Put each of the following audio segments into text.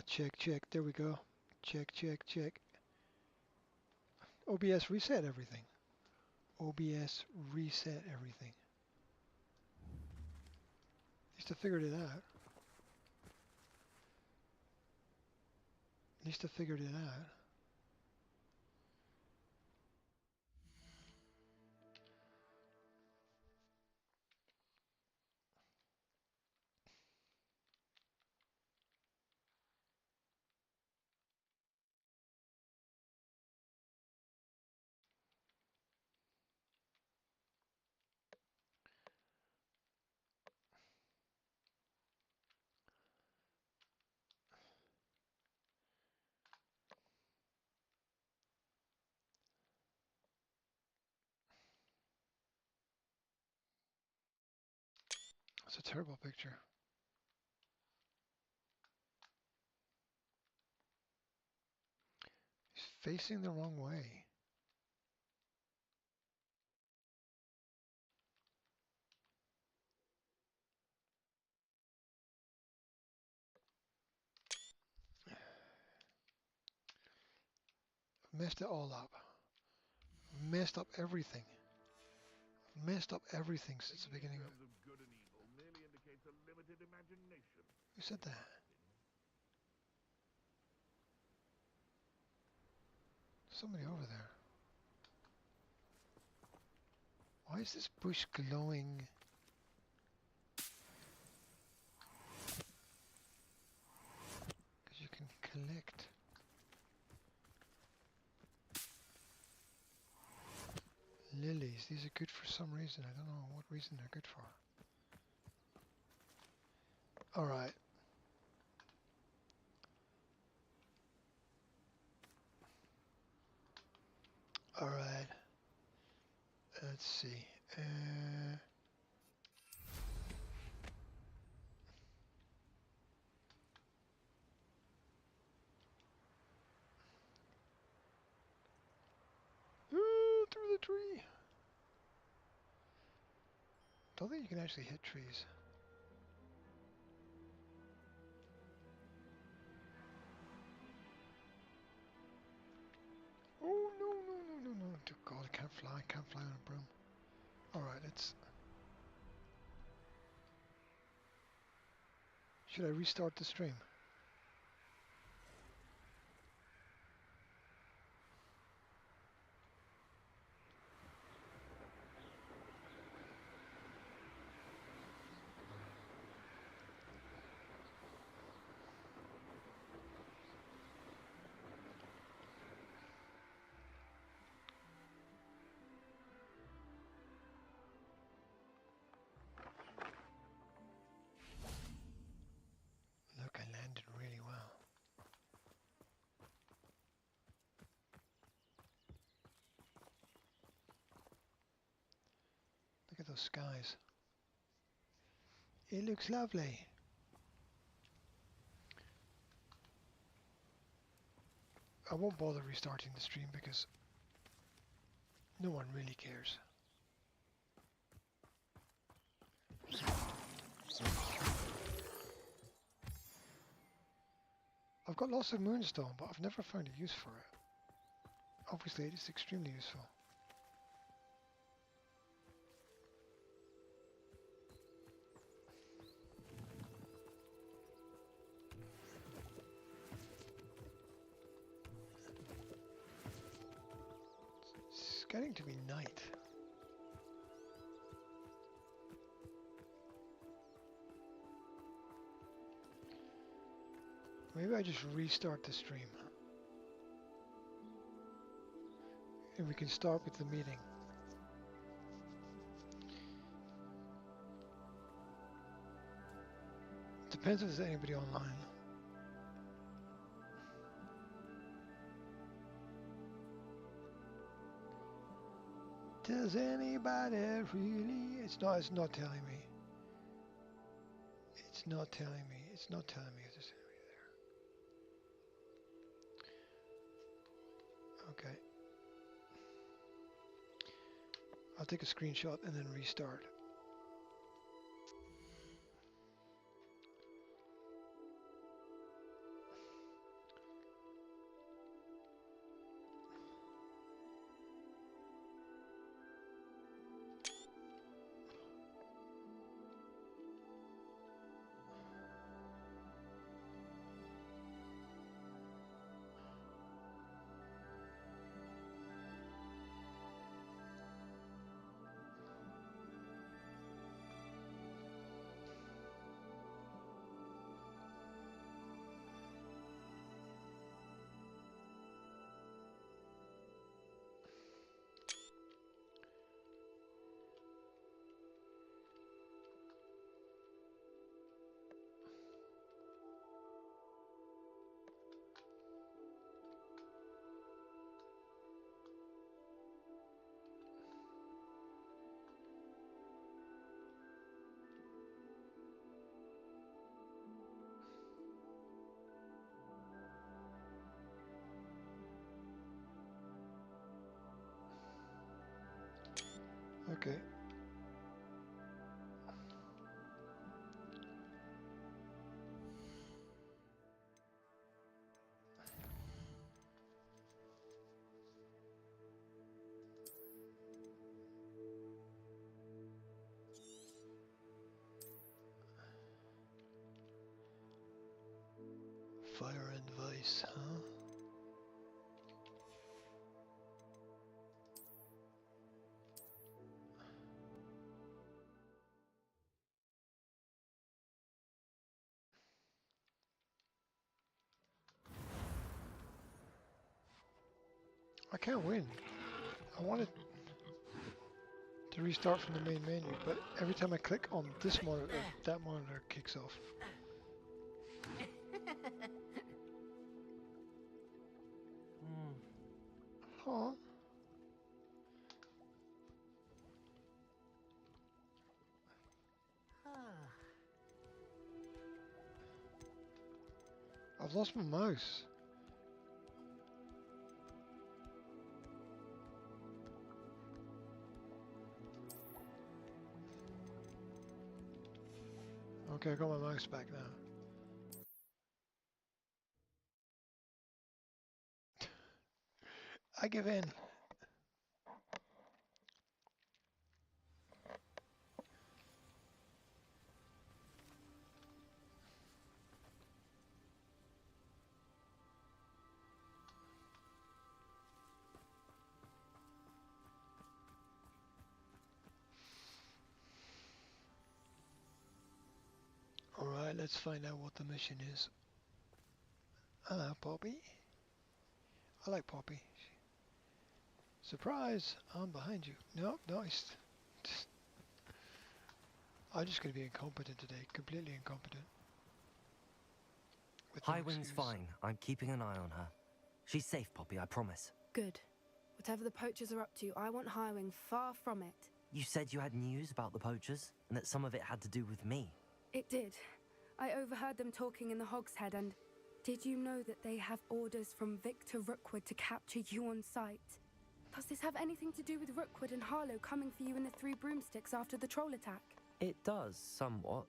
Check, check. There we go. Check, check, check. OBS reset everything. OBS reset everything. At least I figured it out. At least I figured it out. It's a terrible picture. He's facing the wrong way. Messed it all up. Messed up everything. Messed up everything since the beginning. Who said that? Somebody over there. Why is this bush glowing? Because you can collect. Lilies. These are good for some reason. I don't know what reason they're good for. Alright. Alright. Let's see. Ooh, through the tree. Don't think you can actually hit trees. Oh no. Dear God, I can't fly on a broom. Alright, let's... Should I restart the stream? Look, I landed really well. Look at those skies. It looks lovely. I won't bother restarting the stream because no one really cares. I've got lots of moonstone, but I've never found a use for it. Obviously, it is extremely useful. It's getting to be night. Maybe I just restart the stream. And we can start with the meeting. Depends if there's anybody online. Does anybody really? It's not telling me. It's not telling me. It's not telling me if there's anybody there. Okay. I'll take a screenshot and then restart. Okay. Fire and vice, huh? I can't win. I wanted to restart from the main menu, but every time I click on this monitor, that monitor kicks off. Huh? I've lost my mouse. Okay, I got my mouse back now. I give in. Alright, let's find out what the mission is. Hello, Poppy. I like Poppy. Surprise! I'm behind you. No, nice. I'm just going to be incompetent today. Completely incompetent. With no Highwing's excuse. fine. I'm keeping an eye on her. She's safe, Poppy, I promise. Good. Whatever the poachers are up to, I want Highwing far from it. You said you had news about the poachers, and that some of it had to do with me. It did. I overheard them talking in the Hogshead, and did you know that they have orders from Victor Rookwood to capture you on sight? Does this have anything to do with Rookwood and Harlow coming for you in the Three Broomsticks after the troll attack? It does, somewhat.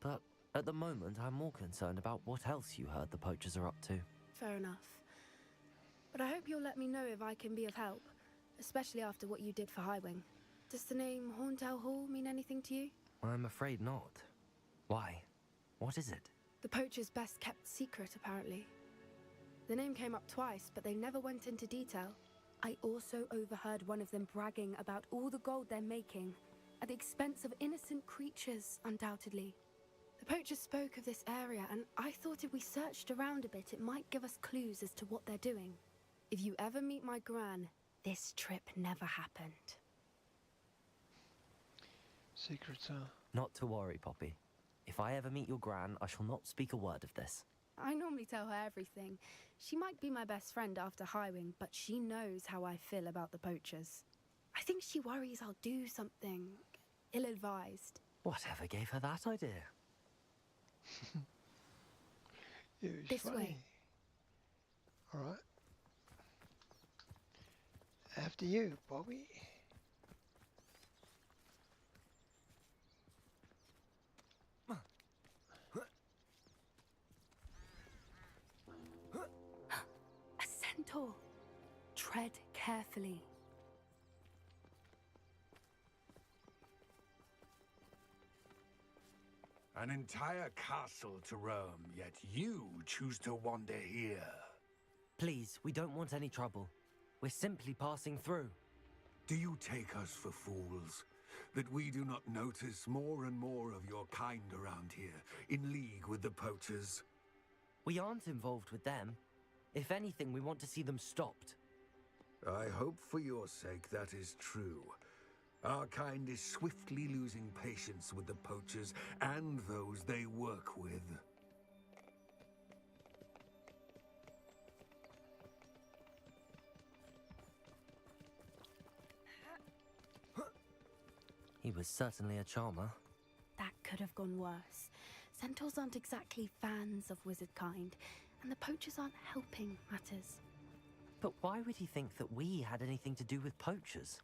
But at the moment, I'm more concerned about what else you heard the poachers are up to. Fair enough. But I hope you'll let me know if I can be of help, especially after what you did for Highwing. Does the name Horntail Hall mean anything to you? I'm afraid not. Why? What is it? The poachers' best kept secret, apparently. The name came up twice, but they never went into detail. I also overheard one of them bragging about all the gold they're making, at the expense of innocent creatures, undoubtedly. The poachers spoke of this area, and I thought if we searched around a bit, it might give us clues as to what they're doing. If you ever meet my gran, this trip never happened. Secrets, huh? Not to worry, Poppy. If I ever meet your gran, I shall not speak a word of this. I normally tell her everything. She might be my best friend after Highwing, but she knows how I feel about the poachers. I think she worries I'll do something ill-advised. Whatever gave her that idea? It was This funny. way. Alright. After you, Bobby. A centaur. Tread carefully. An entire castle to roam, yet you choose to wander here. Please, we don't want any trouble. We're simply passing through. Do you take us for fools? That we do not notice more and more of your kind around here, in league with the poachers? We aren't involved with them. If anything, we want to see them stopped. I hope for your sake that is true. Our kind is swiftly losing patience with the poachers and those they work with. He was certainly a charmer. That could have gone worse. Centaurs aren't exactly fans of wizard kind, and the poachers aren't helping matters. But why would he think that we had anything to do with poachers?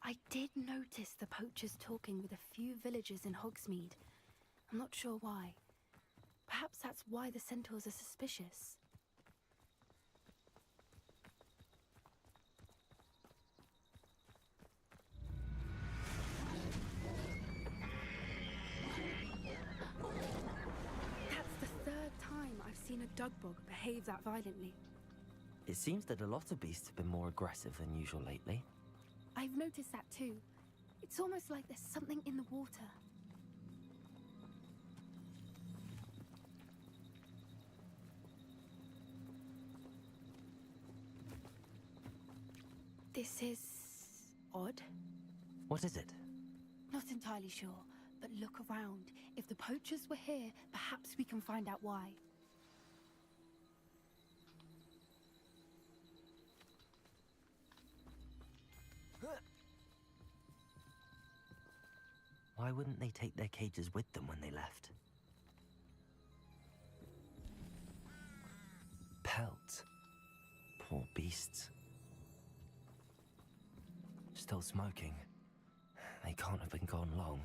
I did notice the poachers talking with a few villagers in Hogsmeade. I'm not sure why. Perhaps that's why the centaurs are suspicious. That's the third time I've seen a dugbog behave that violently. It seems that a lot of beasts have been more aggressive than usual lately. I've noticed that too. It's almost like there's something in the water. This is odd. What is it? Not entirely sure, but look around. If the poachers were here, perhaps we can find out why. Why wouldn't they take their cages with them when they left? Pelts. Poor beasts. Still smoking. They can't have been gone long.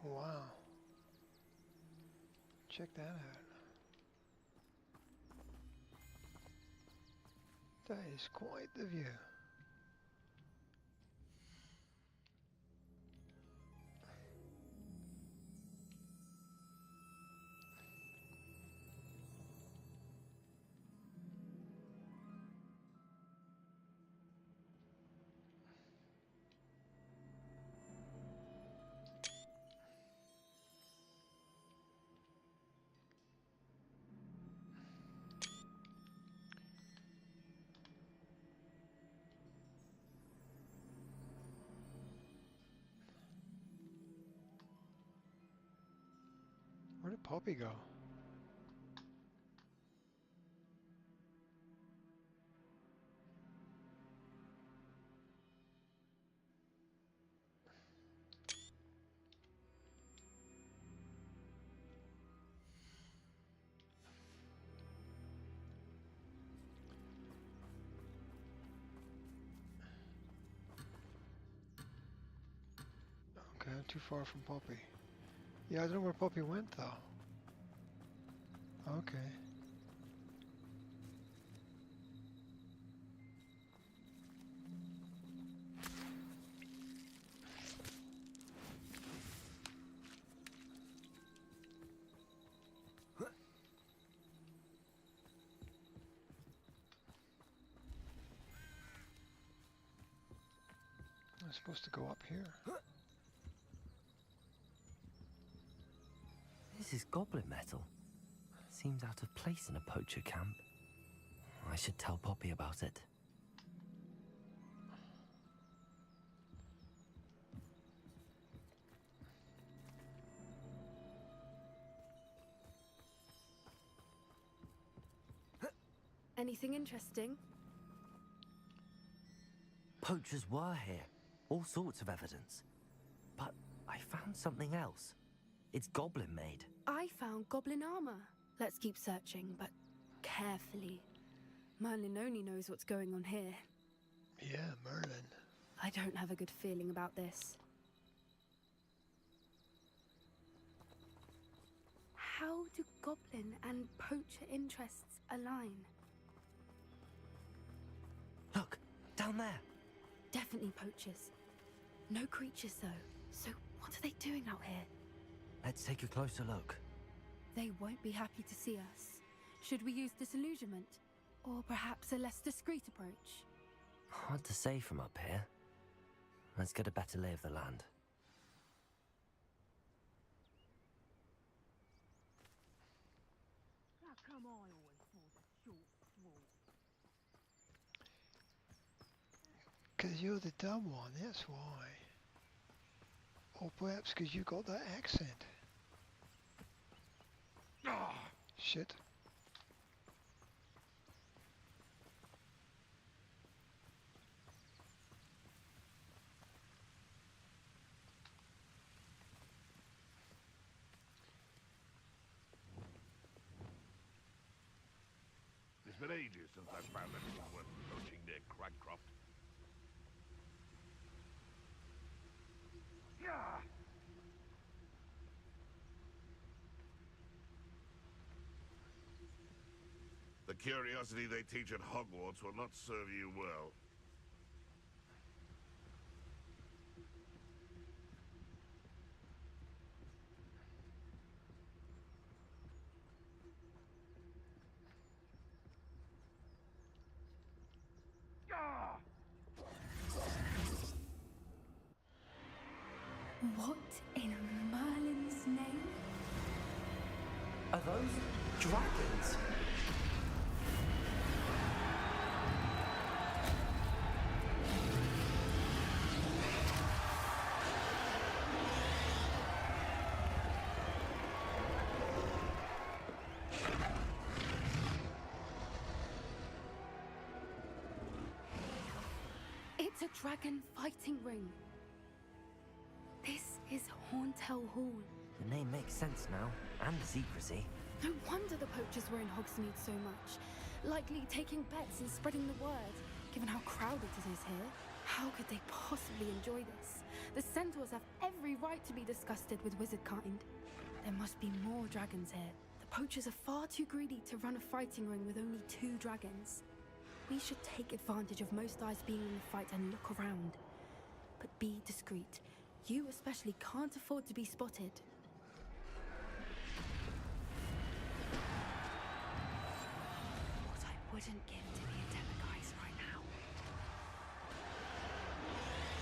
Wow. Check that out. That is quite the view. Where did Poppy go? Okay, I'm too far from Poppy. Yeah, I don't know where Poppy went though. Okay. I'm supposed to go up here. This is goblin metal. Seems out of place in a poacher camp. I should tell Poppy about it. Anything interesting? Poachers were here. All sorts of evidence. But I found something else. It's goblin made. I found goblin armor. Let's keep searching, but carefully. Merlin only knows what's going on here. Yeah, Merlin. I don't have a good feeling about this. How do goblin and poacher interests align? Look, down there. Definitely poachers. No creatures, though. So what are they doing out here? Let's take a closer look. They won't be happy to see us. Should we use disillusionment? Or perhaps a less discreet approach? Hard to say from up here. Let's get a better lay of the land. How come I always thought a short walk? Because you're the dumb one, that's why. Or perhaps because you got that accent. Shit. It's been ages since I found anything worth poaching near Cragcroft. Yeah. The curiosity they teach at Hogwarts will not serve you well. What in Merlin's name? Are those dragons? It's a dragon fighting ring. This is Hauntel Hall. The name makes sense now, and the secrecy. No wonder the poachers were in Hogsmeade so much. Likely taking bets and spreading the word, given how crowded it is here. How could they possibly enjoy this? The centaurs have every right to be disgusted with wizard kind. There must be more dragons here. The poachers are far too greedy to run a fighting ring with only 2 dragons. We should take advantage of most eyes being in the fight and look around. But be discreet. You especially can't afford to be spotted. What I wouldn't give to be a Demiguise right now.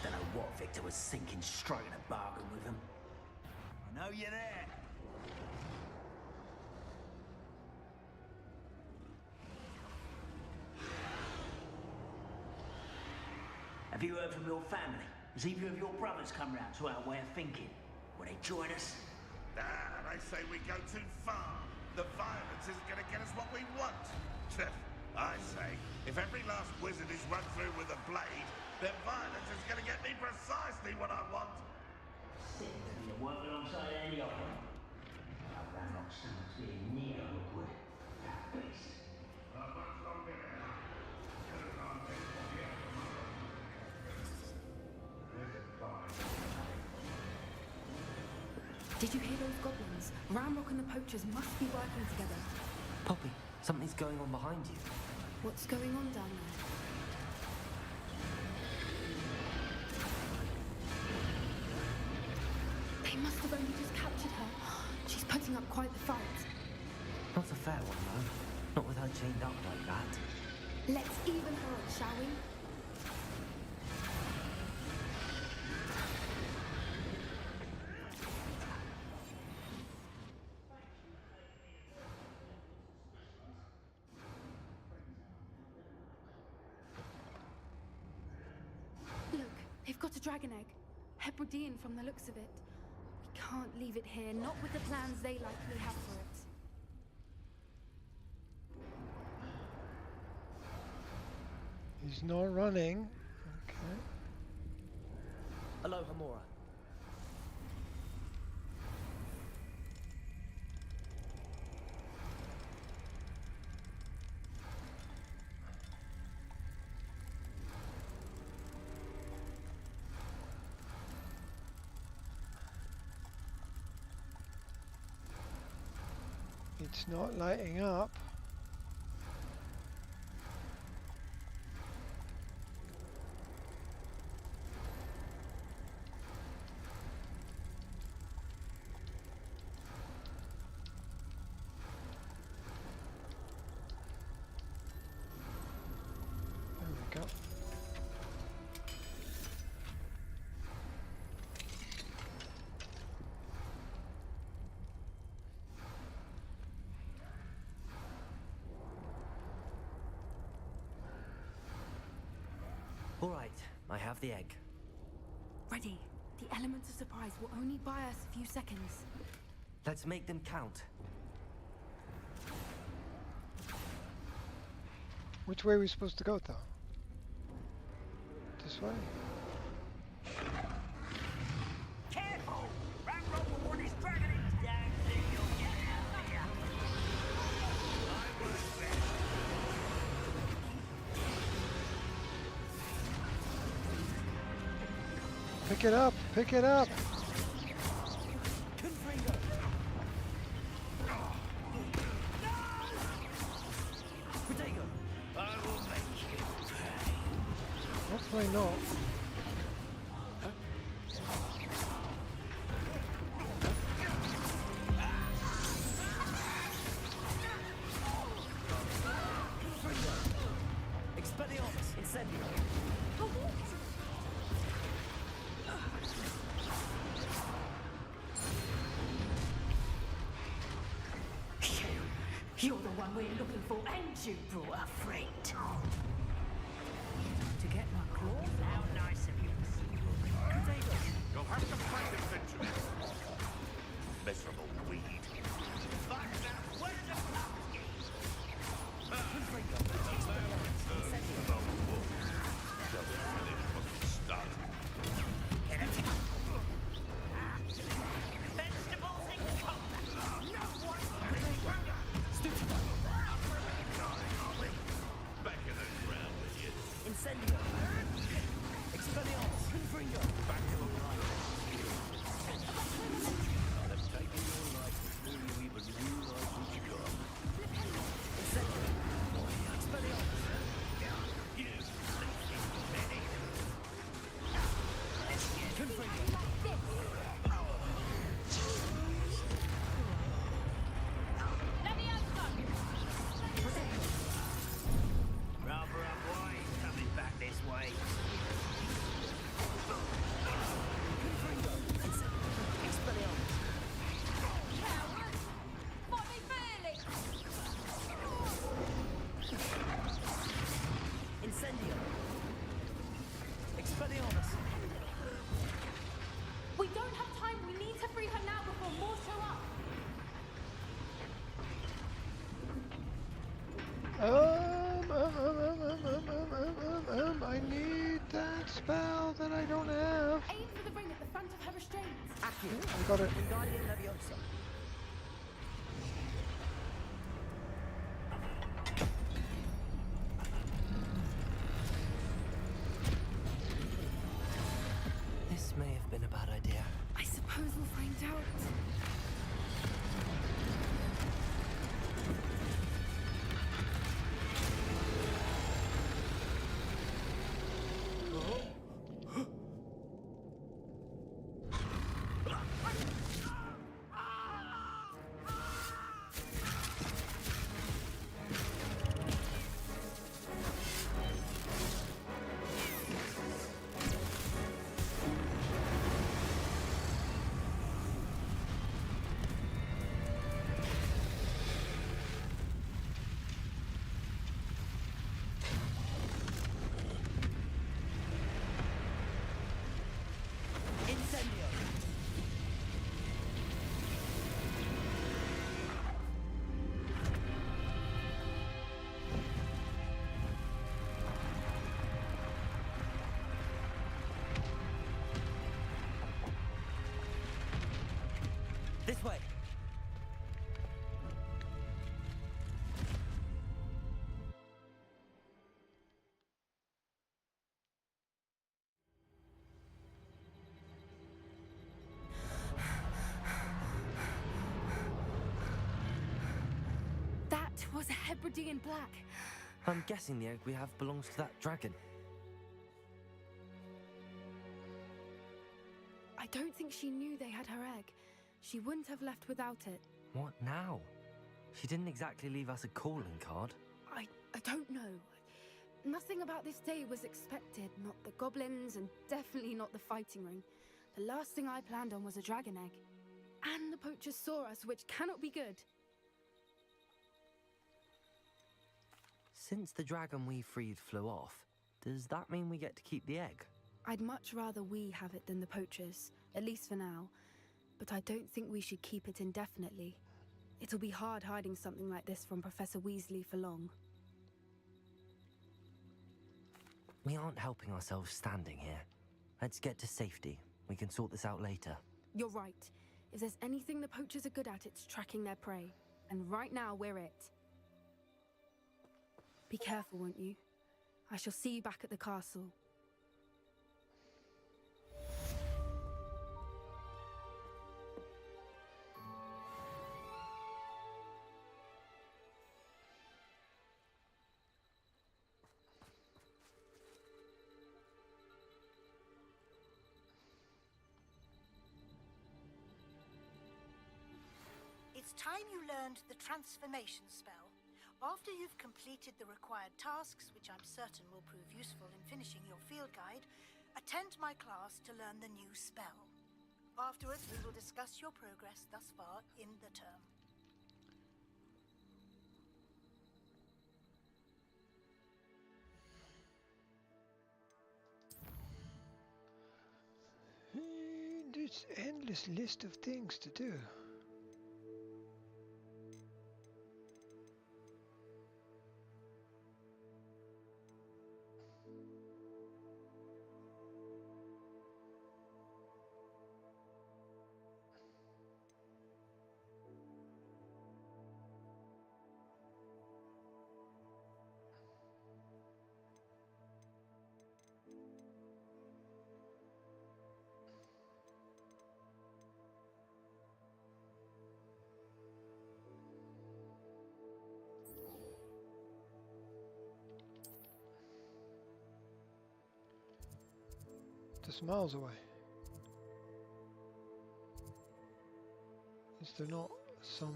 Don't know what Victor was thinking, striking a bargain with him. I know you're there. Have you heard from your family? Has either of your brothers come round to our way of thinking? Will they join us? I say we go too far. The violence isn't going to get us what we want. I say, if every last wizard is run through with a blade, then violence is going to get me precisely what I want. You're working alongside any of them. I'd rather not so much being near Hogwarts. That beast. Did you hear those goblins? Ramrock and the poachers must be working together. Poppy, something's going on behind you. What's going on down there? They must have only just captured her. She's putting up quite the fight. Not a fair one, though. Not with her chained up like that. Let's even her up, shall we? Look, they've got a dragon egg. Hebridean from the looks of it. We can't leave it here, not with the plans they likely have for it. He's not running. Okay. Hello, Hamora. It's not lighting up. There we go. All right, I have the egg. Ready. The elements of surprise will only buy us a few seconds. Let's make them count. Which way are we supposed to go, though? This way? Careful! That robot one is dragging it down to you'll get out of here. I was there. Pick it up! Pick it up! I will make you pay. Hopefully not. Expelliarmus, incendio. You're the one we're looking for, and you brought a friend. To get my claws How nice of you. You'll have to fight eventually. Miserable weed. Find out where the fuck is. Vegetables in combat. No one. Back in the ground with you. Incendio. Expelliarmus, confringo. Back to the line. I've taken your life before you even realize what you got. Incendio. Expelliarmus. You sleepy penny. Confringo. Rather a boy coming back this way. Confringo. Expelliarmus. Incendio. Expelliarmus. We don't have time. We need to free her now before more show up. I need that spell that I don't have. Aim for the ring at the front of her restraints. Accio. I got it. Wingardium Leviosa. This may have been a bad idea. I suppose we'll find out. Incendio. This way. was a Hebridean black. I'm guessing the egg we have belongs to that dragon. I don't think she knew they had her egg. She wouldn't have left without it. What now? She didn't exactly leave us a calling card. I don't know. Nothing about this day was expected. Not the goblins, and definitely not the fighting ring. The last thing I planned on was a dragon egg. And the poachers saw us, which cannot be good. Since the dragon we freed flew off, does that mean we get to keep the egg? I'd much rather we have it than the poachers, at least for now. But I don't think we should keep it indefinitely. It'll be hard hiding something like this from Professor Weasley for long. We aren't helping ourselves standing here. Let's get to safety. We can sort this out later. You're right. If there's anything the poachers are good at, it's tracking their prey. And right now, we're it. Be careful, won't you? I shall see you back at the castle. It's time you learned the transformation spell. After you've completed the required tasks, which I'm certain will prove useful in finishing your field guide, attend my class to learn the new spell. Afterwards, we will discuss your progress thus far in the term. This endless list of things to do. Just miles away. Is there not some...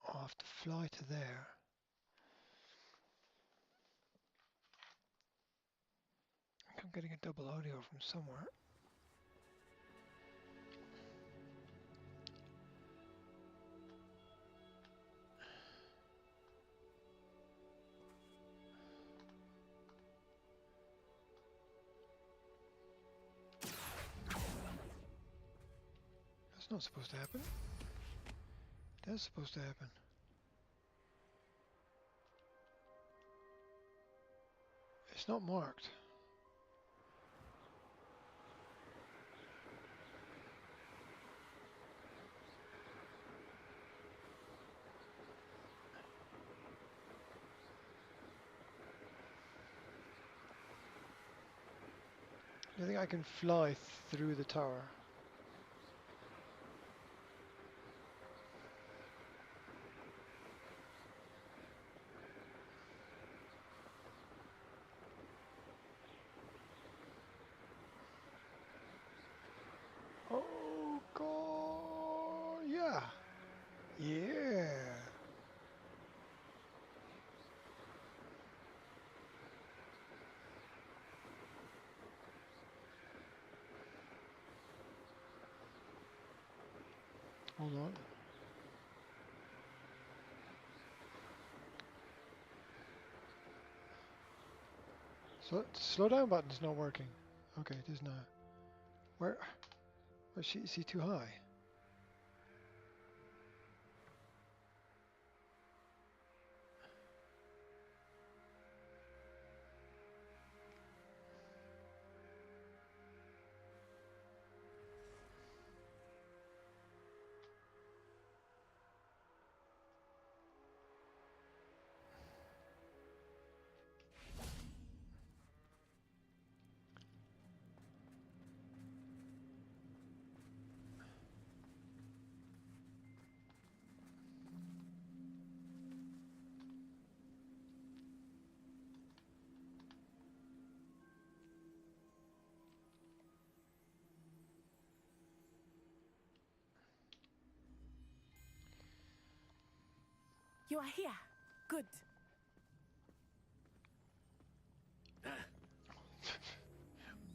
I'll have to fly to there. I'm getting a double audio from somewhere. That's not supposed to happen. That's supposed to happen. It's not marked. I think I can fly through the tower. Oh god, yeah. Yeah. Hold on. So slow down button's not working. Okay, it is now. Where is he too high? You are here. Good.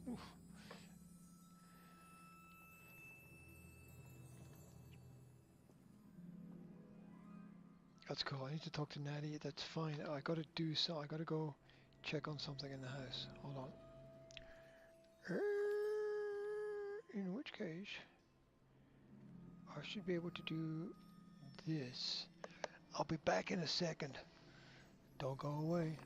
Oof. That's cool. I need to talk to Natty. That's fine. I gotta do so. I gotta go check on something in the house. Hold on. In which case, I should be able to do this. I'll be back in a second. Don't go away.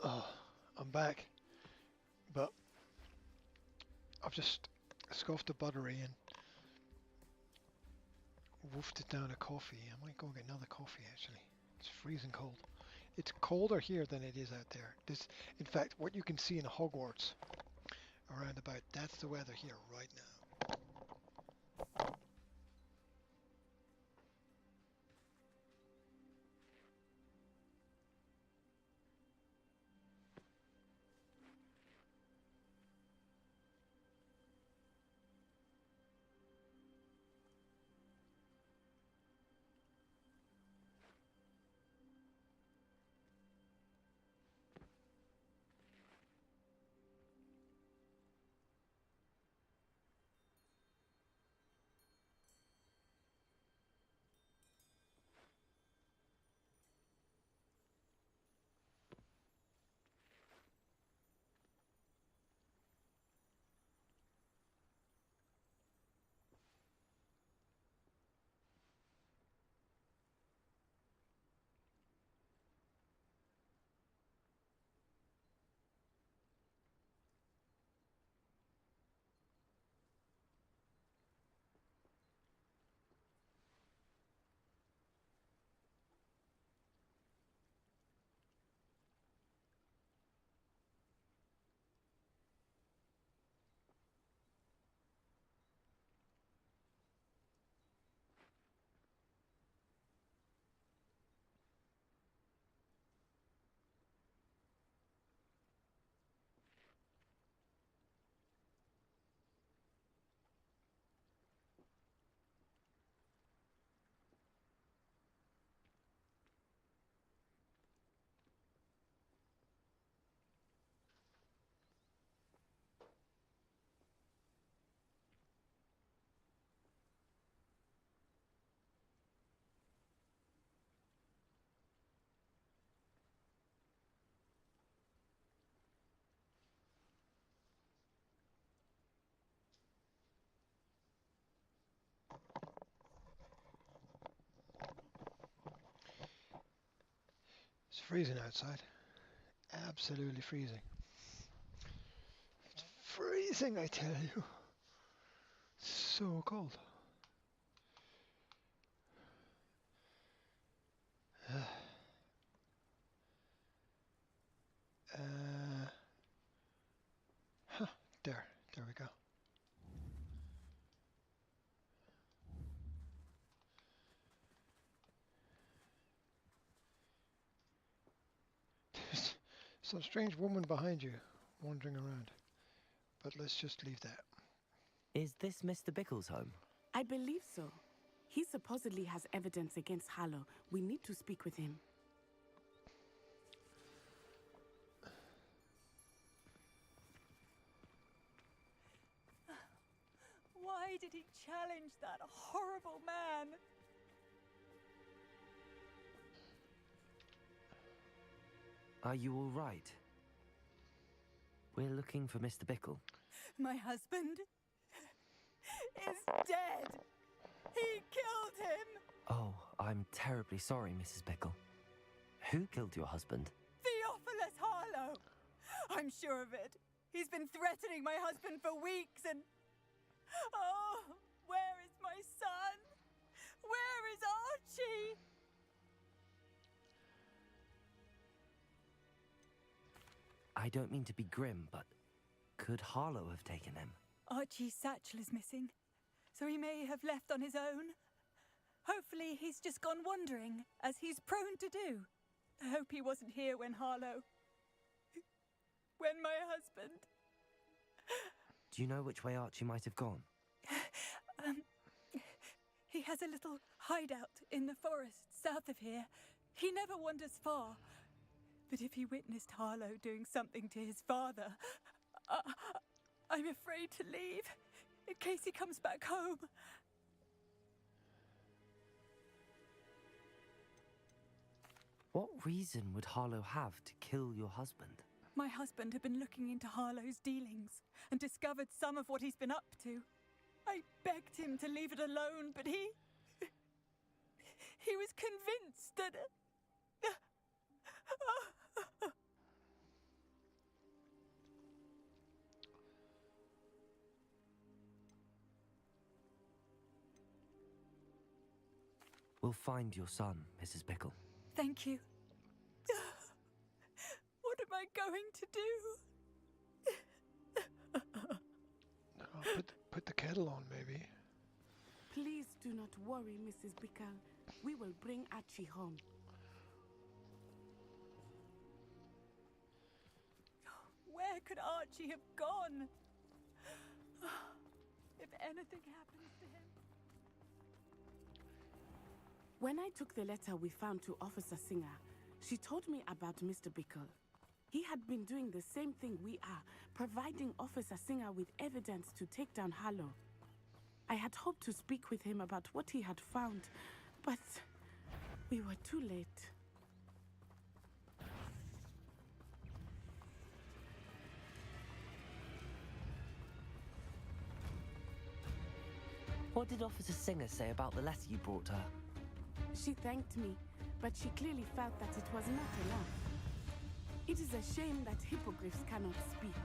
Oh, I'm back. But I've just scoffed the battery and woofed it down a coffee. I might go get another coffee actually. It's freezing cold. It's colder here than it is out there. In fact, what you can see in Hogwarts around about. That's the weather here right now. It's freezing outside. Absolutely freezing. It's freezing, I tell you. So cold. Uh, huh, there we go. There's some strange woman behind you wandering around. But let's just leave that. Is this Mr. Bickle's home? I believe so. He supposedly has evidence against Harlow. We need to speak with him. Why did he challenge that horrible man? Are you all right? We're looking for Mr. Bickle. My husband is dead. He killed him. Oh, I'm terribly sorry, Mrs. Bickle. Who killed your husband? Theophilus Harlow. I'm sure of it. He's been threatening my husband for weeks and... Oh, where is my son? Where is Archie? I don't mean to be grim, but could Harlow have taken him? Archie's satchel is missing, so he may have left on his own. Hopefully he's just gone wandering, as he's prone to do. I hope he wasn't here when Harlow... when my husband... Do you know which way Archie might have gone? He has a little hideout in the forest south of here. He never wanders far. But if he witnessed Harlow doing something to his father, I'm afraid to leave, in case he comes back home. What reason would Harlow have to kill your husband? My husband had been looking into Harlow's dealings and discovered some of what he's been up to. I begged him to leave it alone, but he was convinced that... We'll find your son, Mrs. Bickle. Thank you. What am I going to do? Put the kettle on, maybe. Please do not worry, Mrs. Bickle. We will bring Archie home. Where could Archie have gone? If anything happens to him. When I took the letter we found to Officer Singer, she told me about Mr. Bickle. He had been doing the same thing we are, providing Officer Singer with evidence to take down Harlow. I had hoped to speak with him about what he had found, but we were too late. What did Officer Singer say about the letter you brought her? She thanked me, but she clearly felt that it was not enough. It is a shame that hippogriffs cannot speak.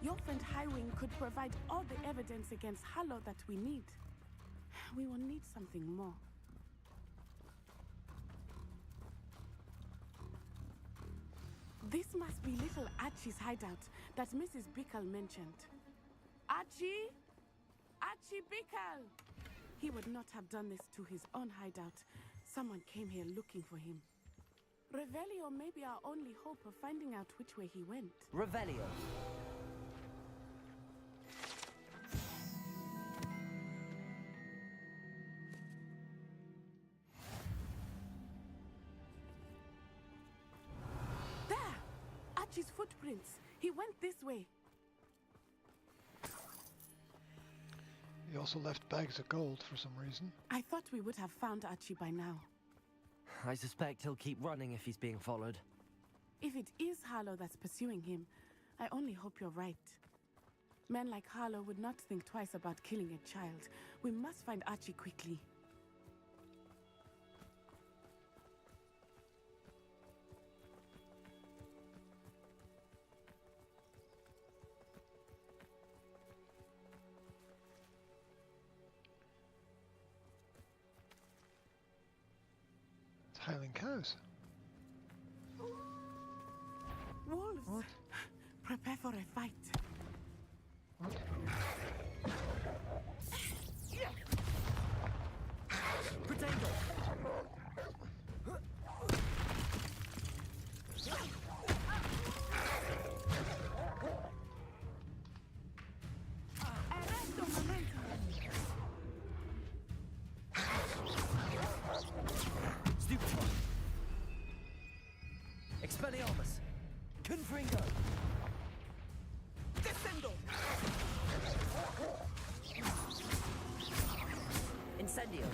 Your friend Highwing could provide all the evidence against Harlow that we need. We will need something more. This must be little Archie's hideout that Mrs. Bickle mentioned. Archie? Archie Bickle! He would not have done this to his own hideout. Someone came here looking for him. Revelio may be our only hope of finding out which way he went. Revelio. There! Archie's footprints. He went this way. He also left bags of gold for some reason. I thought we would have found Archie by now. I suspect he'll keep running if he's being followed. If it is Harlow that's pursuing him, I only hope you're right. Men like Harlow would not think twice about killing a child. We must find Archie quickly. It's Highland cows. Wolves! What? Prepare for a fight. What? Potato! Arresto momento! Stupid one! Expelliarmus! Confringo! Descendo! Incendio!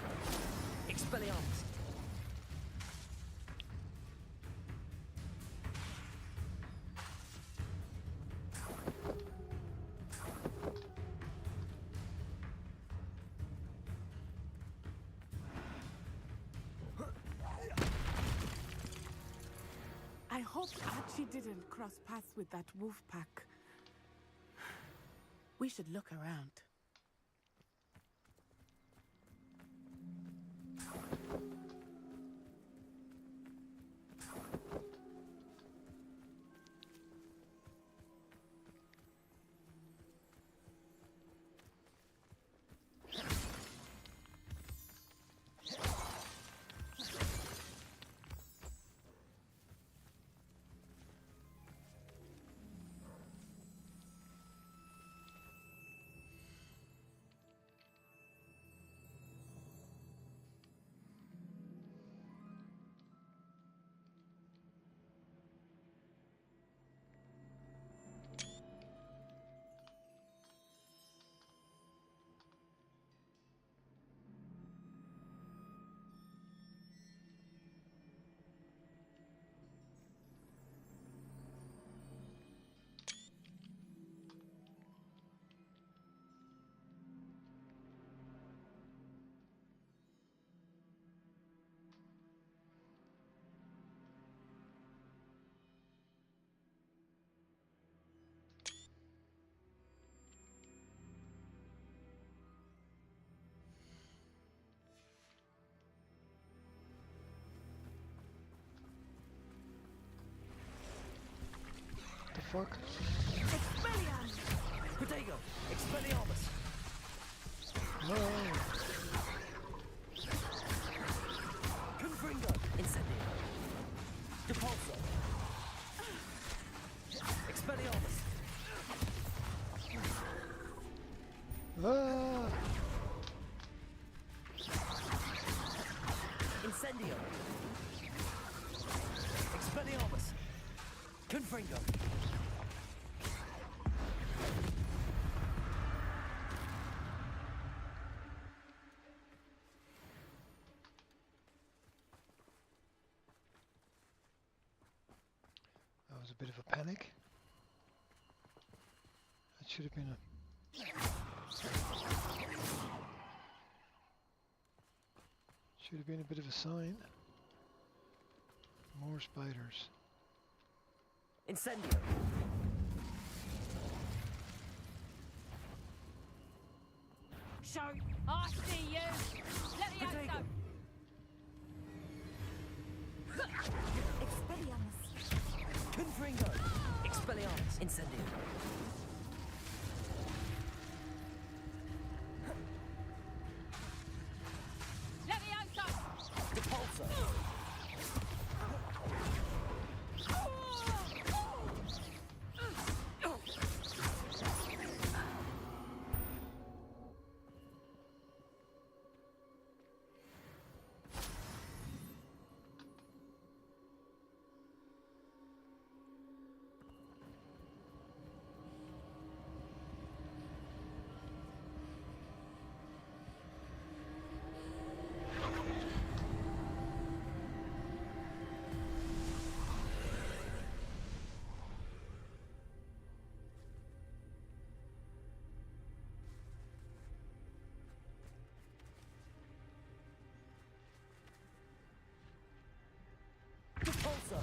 Expelliarmus! I hope Archie didn't cross paths with that wolf pack. We should look around. The fuck? Expelliarmus! Protego! Expelliarmus! No. Confringo! Incendio! Depulso! Expelliarmus! Ah. Incendio! Expelliarmus! Confringo! That was a bit of a panic. That should have been a... Should have been a bit of a sign. More spiders. Incendio! So, I see you. Let me out, Protego! Expelliarmus. Confringo! Expelliarmus! Incendio! Let me out, Depulso! Depulso!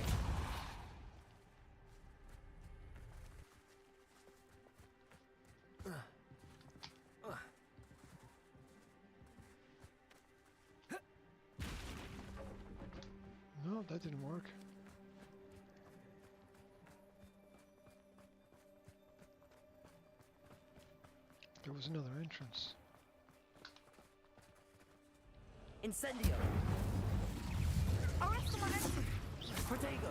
No, that didn't work. There was another entrance. Incendio! Arrest them, arrest them. Protego!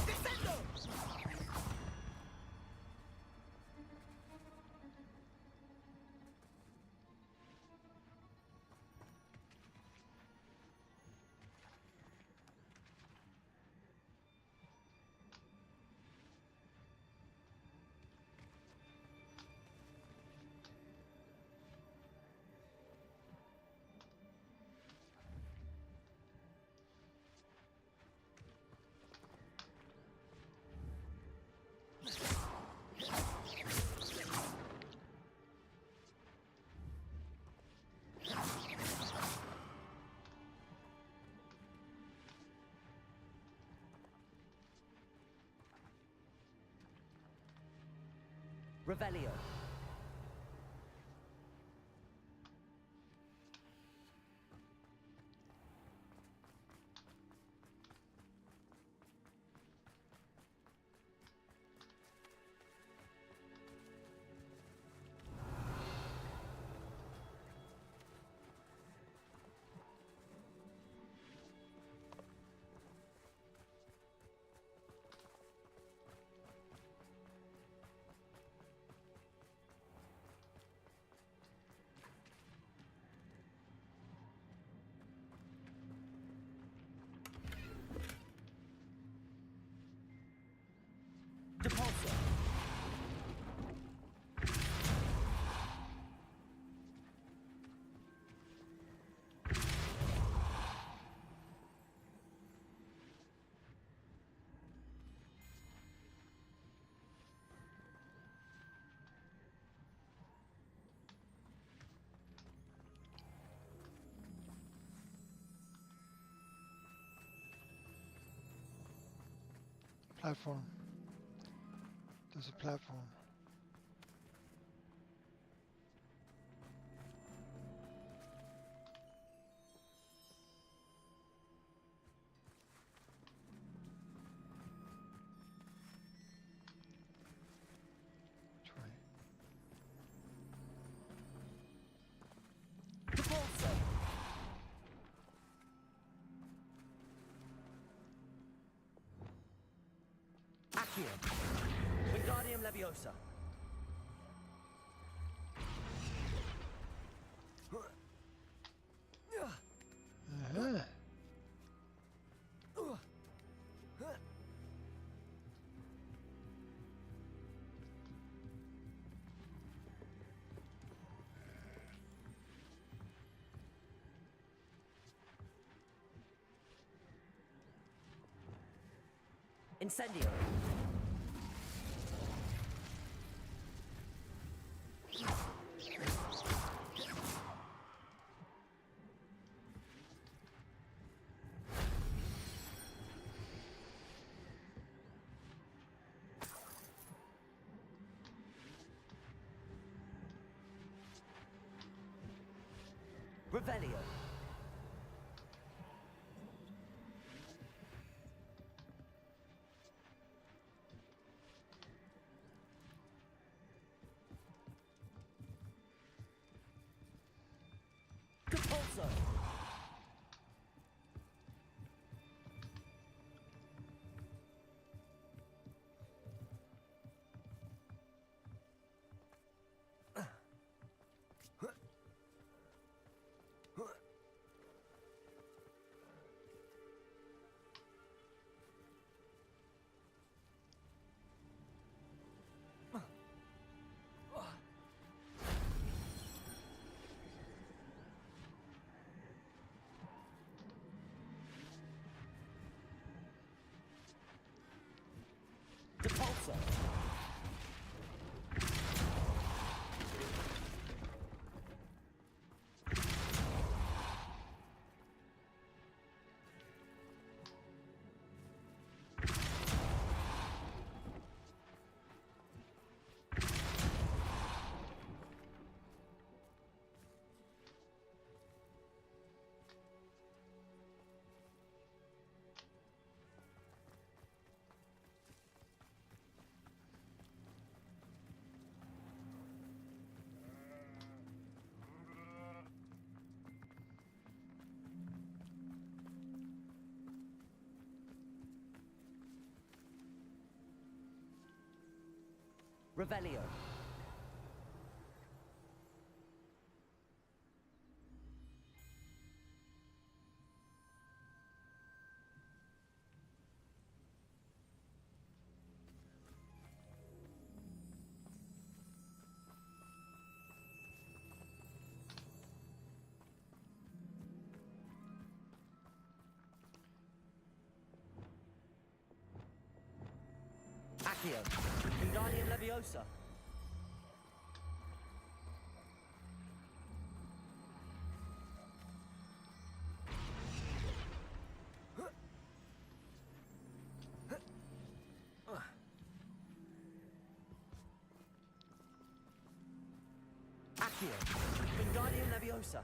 Descendo! Revelio. Depulso. Platform. There's a platform. Accio. Wingardium Leviosa. Uh-huh. Incendio. Revelio. Compulso. Depulso. Revelio. Accio. Wingardium Leviosa. Accio. Wingardium Leviosa.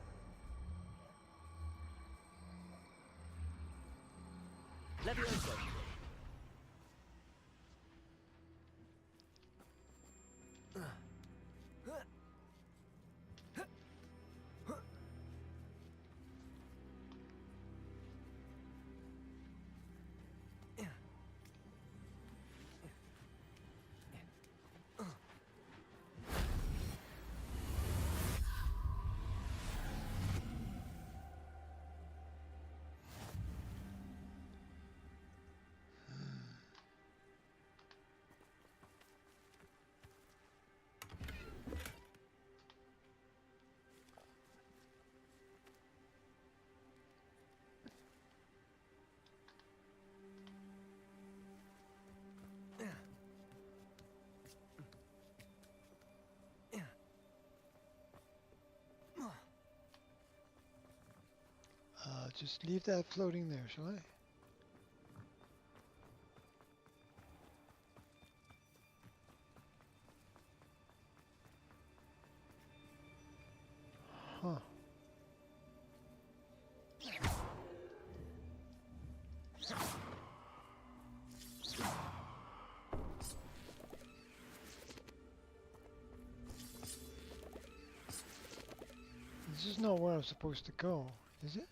Leviosa. Just leave that floating there, shall I? Huh. This is not where I'm supposed to go, is it?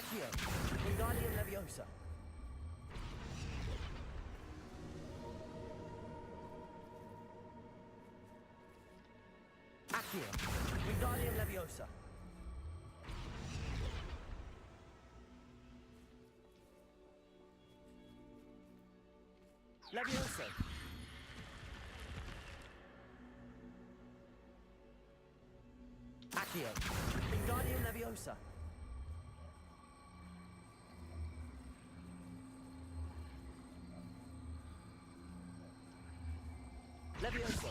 Accio! Wingardium Leviosa! Accio! Wingardium Leviosa! Leviosa! Accio! Wingardium Leviosa! Leviosa!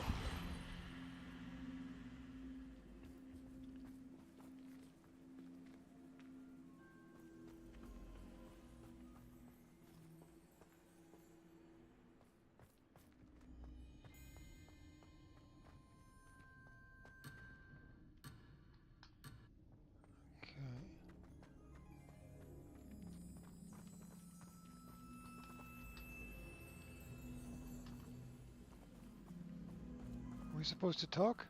Okay. Are we supposed to talk?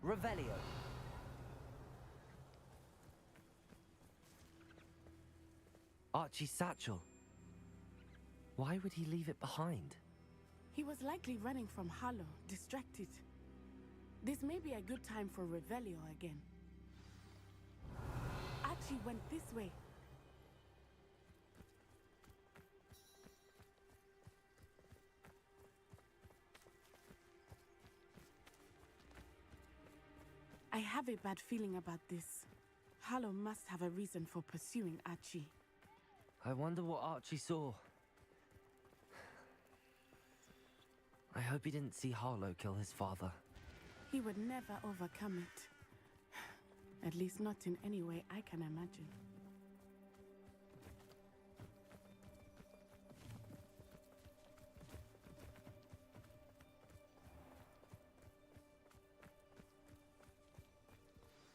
Revelio. Archie's satchel. Why would he leave it behind? He was likely running from Harlow, distracted. This may be a good time for Revelio again. Archie went this way. I have a bad feeling about this. Harlow must have a reason for pursuing Archie. I wonder what Archie saw. I hope he didn't see Harlow kill his father. He would never overcome it. At least not in any way I can imagine.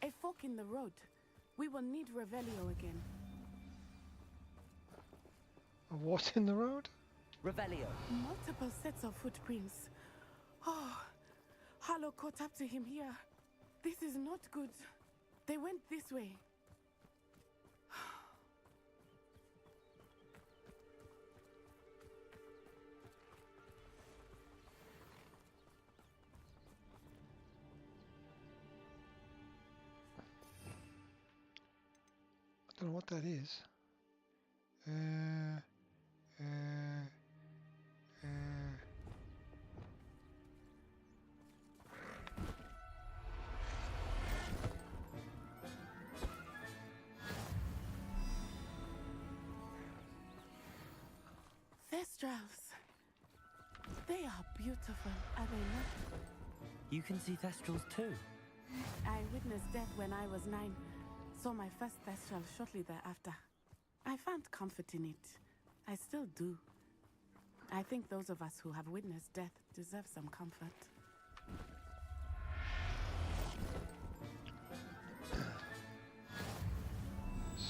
A fork in the road. We will need Revelio again. A what in the road? Revelio. Multiple sets of footprints. Oh, Harlow caught up to him here. This is not good. They went this way. I don't know what that is. Thestrals. They are beautiful, are they not? You can see Thestrals too. I witnessed death when I was 9. Saw my first Thestral shortly thereafter. I found comfort in it. I still do. I think those of us who have witnessed death deserve some comfort.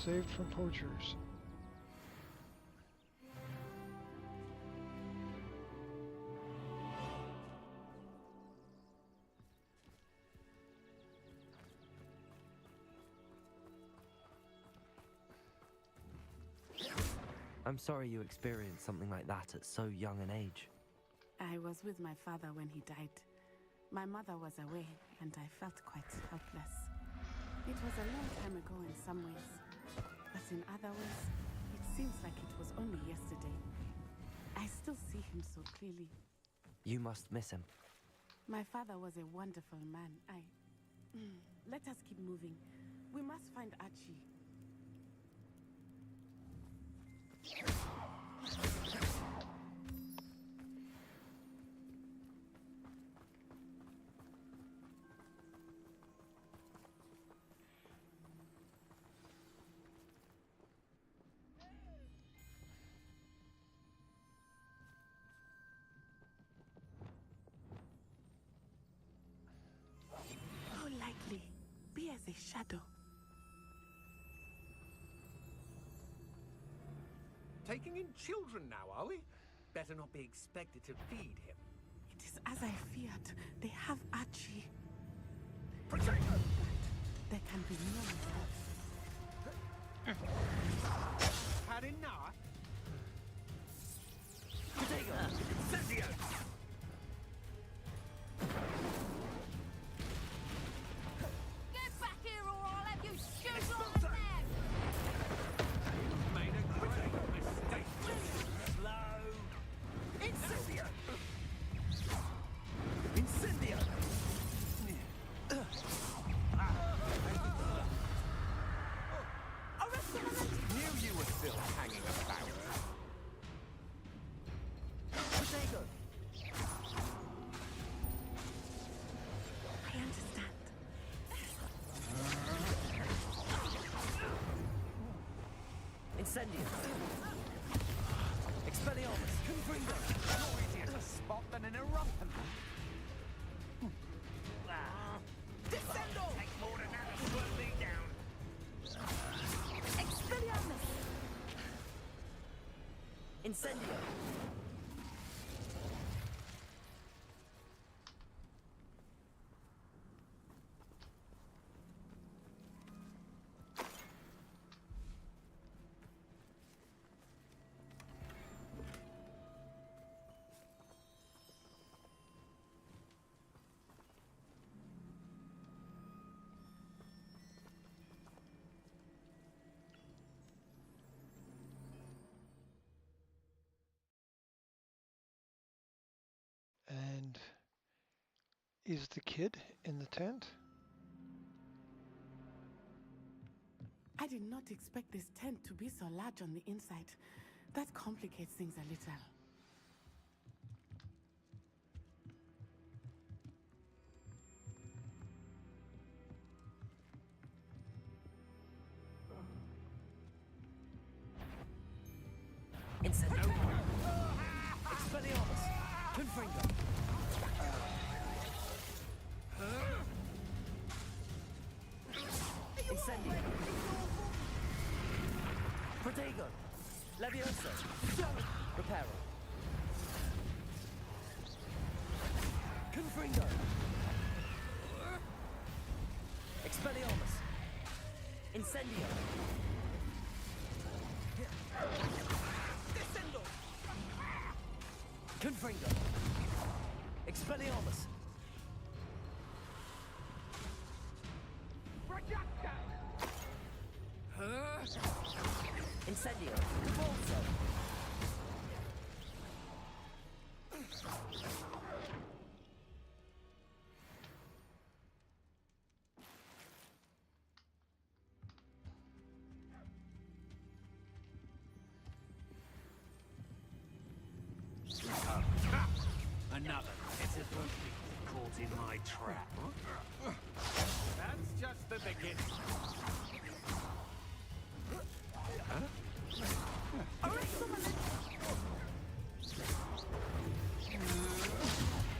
Saved from poachers. I'm sorry you experienced something like that at so young an age. I was with my father when he died. My mother was away, and I felt quite helpless. It was a long time ago in some ways, but in other ways, it seems like it was only yesterday. I still see him so clearly. You must miss him. My father was a wonderful man. Let us keep moving. We must find Archie. shadow. Taking in children now, are we? Better not be expected to feed him. It is as I feared. They have Archie. Protect her! There can be no mistake. Had enough? Potato! Incendio! Get back here or I'll have you shoot right now! Made a great mistake. Slow! Incendio! Incendio! Knew you were still hanging about. Potato! I understand. Incendio! Expelliarmus! Confringo! You're easier to spot than an eruption. Descendo! Take more than that to slow me down. Expelliarmus! Incendio! And is the kid in the tent? I did not expect this tent to be so large on the inside. That complicates things a little. Incendio! Expelliarmus! Confringo! Incendio! Protego! Levioso! Reparo! Confringo! Expelliarmus! Incendio! Descendo! Confringo! Expelliarmus! Incendio! Revolso! Another petted caught in my trap. That's just the beginning.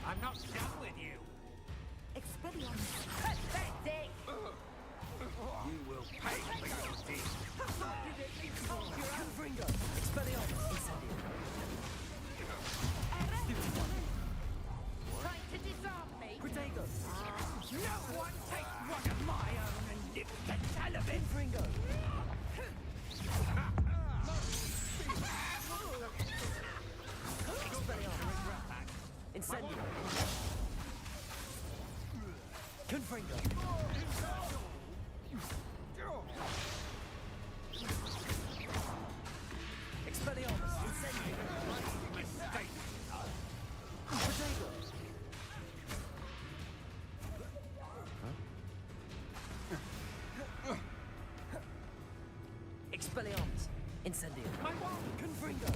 I'm not done with you. Expelliarmus! Pathetic! You will pay for your deeds. Confringo! Expelliarmus! Incendio! Trying to disarm me? Protego! No one takes one of my own and lives to tell of it. Confringo! Expelliarmus! Incendio! Confringo! Expelliarmus! Incendio! Mistake. Protego! Expelliarmus! Incendio! My wand. Confringo!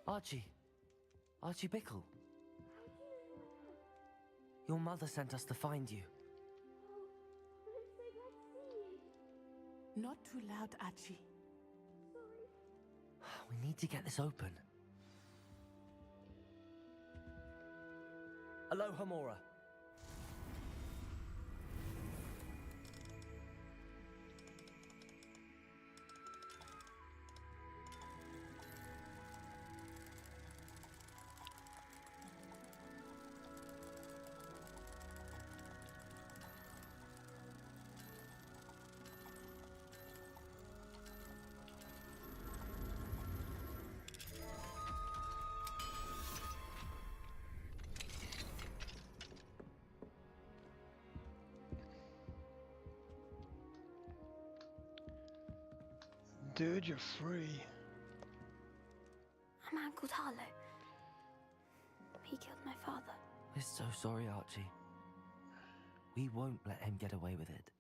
Archie. Archie Bickle. Your mother sent us to find you. Not too loud, Archie. We need to get this open. Aloha, Mora. Dude, you're free. A man called Harlow. He killed my father. We're so sorry, Archie. We won't let him get away with it.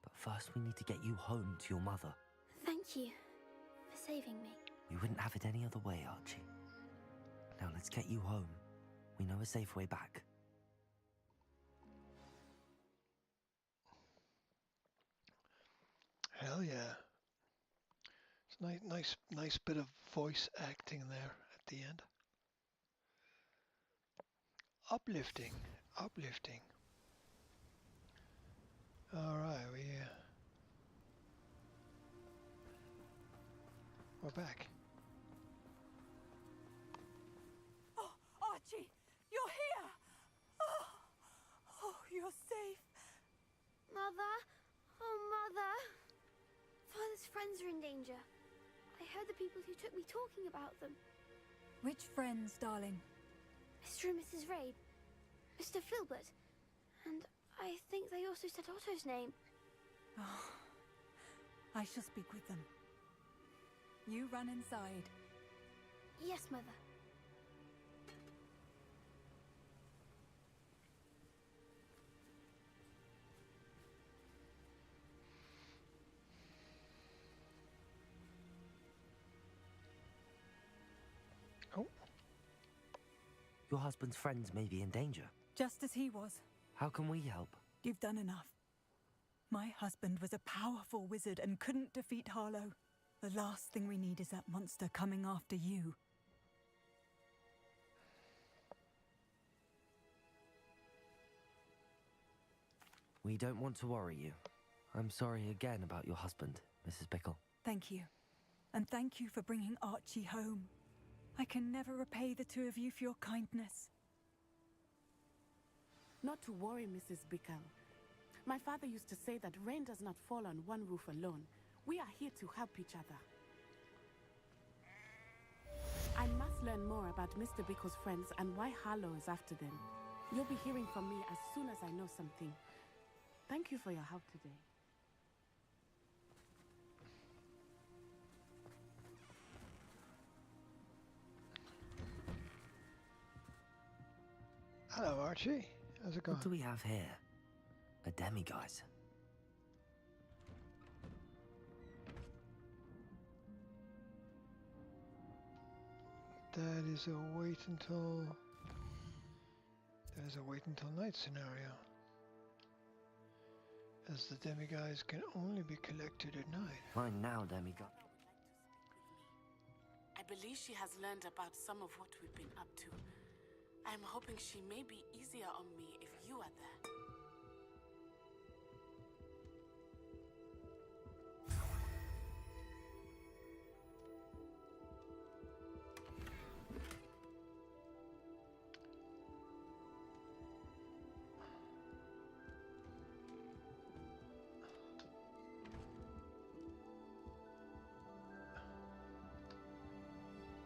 But first we need to get you home to your mother. Thank you for saving me. We wouldn't have it any other way, Archie. Now let's get you home. We know a safe way back. Hell yeah. It's nice bit of voice acting there at the end. Uplifting. All right, we're back. Oh, Archie, you're here! Oh, you're safe. Mother? Oh, Mother! Father's friends are in danger. I heard the people who took me talking about them. Which friends, darling? Mr. and Mrs. Rabe, Mr. Filbert, and I think they also said Otto's name. Oh, I shall speak with them. You run inside. Yes, Mother. Oh. Your husband's friends may be in danger. Just as he was. How can we help? You've done enough. My husband was a powerful wizard and couldn't defeat Harlow. The last thing we need is that monster coming after you. We don't want to worry you. I'm sorry again about your husband, Mrs. Bickle. Thank you. And thank you for bringing Archie home. I can never repay the two of you for your kindness. Not to worry, Mrs. Bickle. My father used to say that rain does not fall on one roof alone. We are here to help each other. I must learn more about Mr. Bickle's friends and why Harlow is after them. You'll be hearing from me as soon as I know something. Thank you for your help today. Hello, Archie. How's it going? What do we have here? A demiguise. That is a wait until night scenario, as the demiguise can only be collected at night. Fine now, demiguise. I believe she has learned about some of what we've been up to. I'm hoping she may be easier on me if you are there.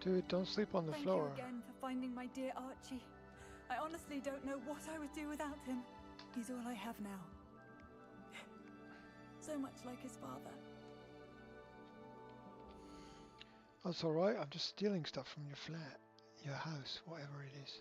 Dude, don't sleep on the floor. Thank you again for finding my dear Archie. I honestly don't know what I would do without him. He's all I have now. So much like his father. That's alright, I'm just stealing stuff from your flat, your house, whatever it is.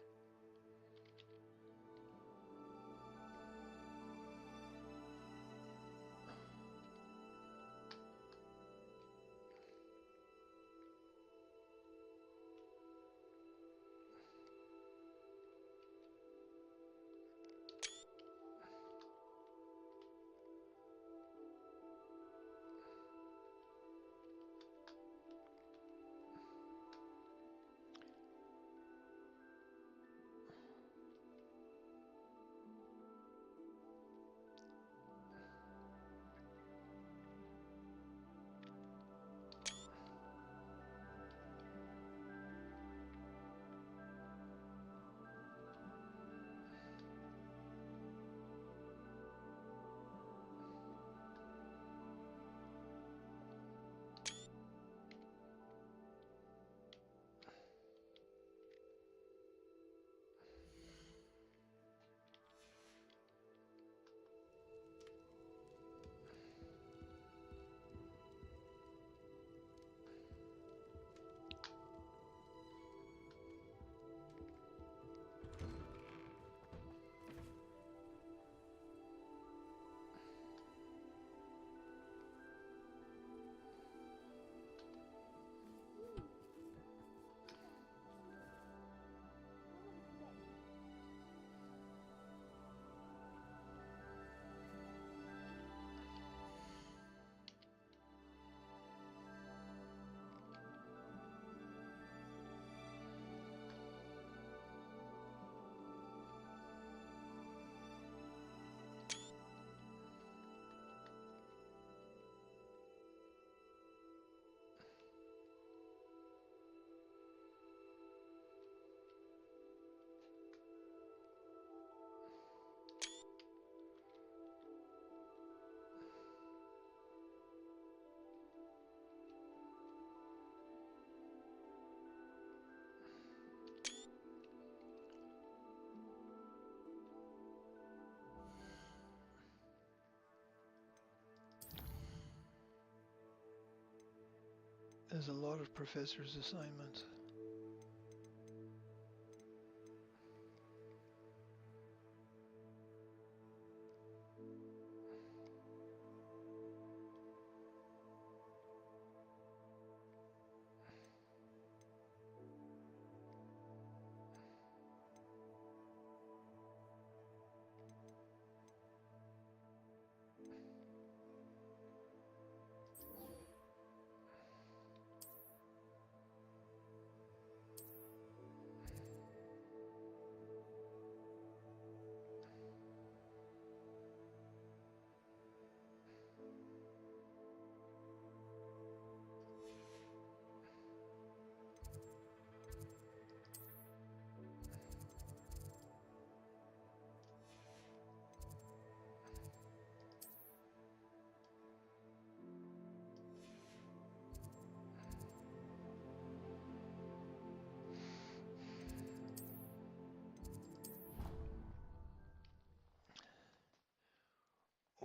There's a lot of professor's assignments.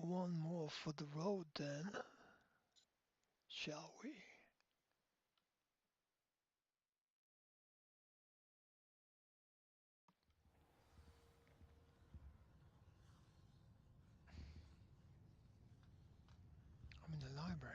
One more for the road then, shall we? I'm in the library.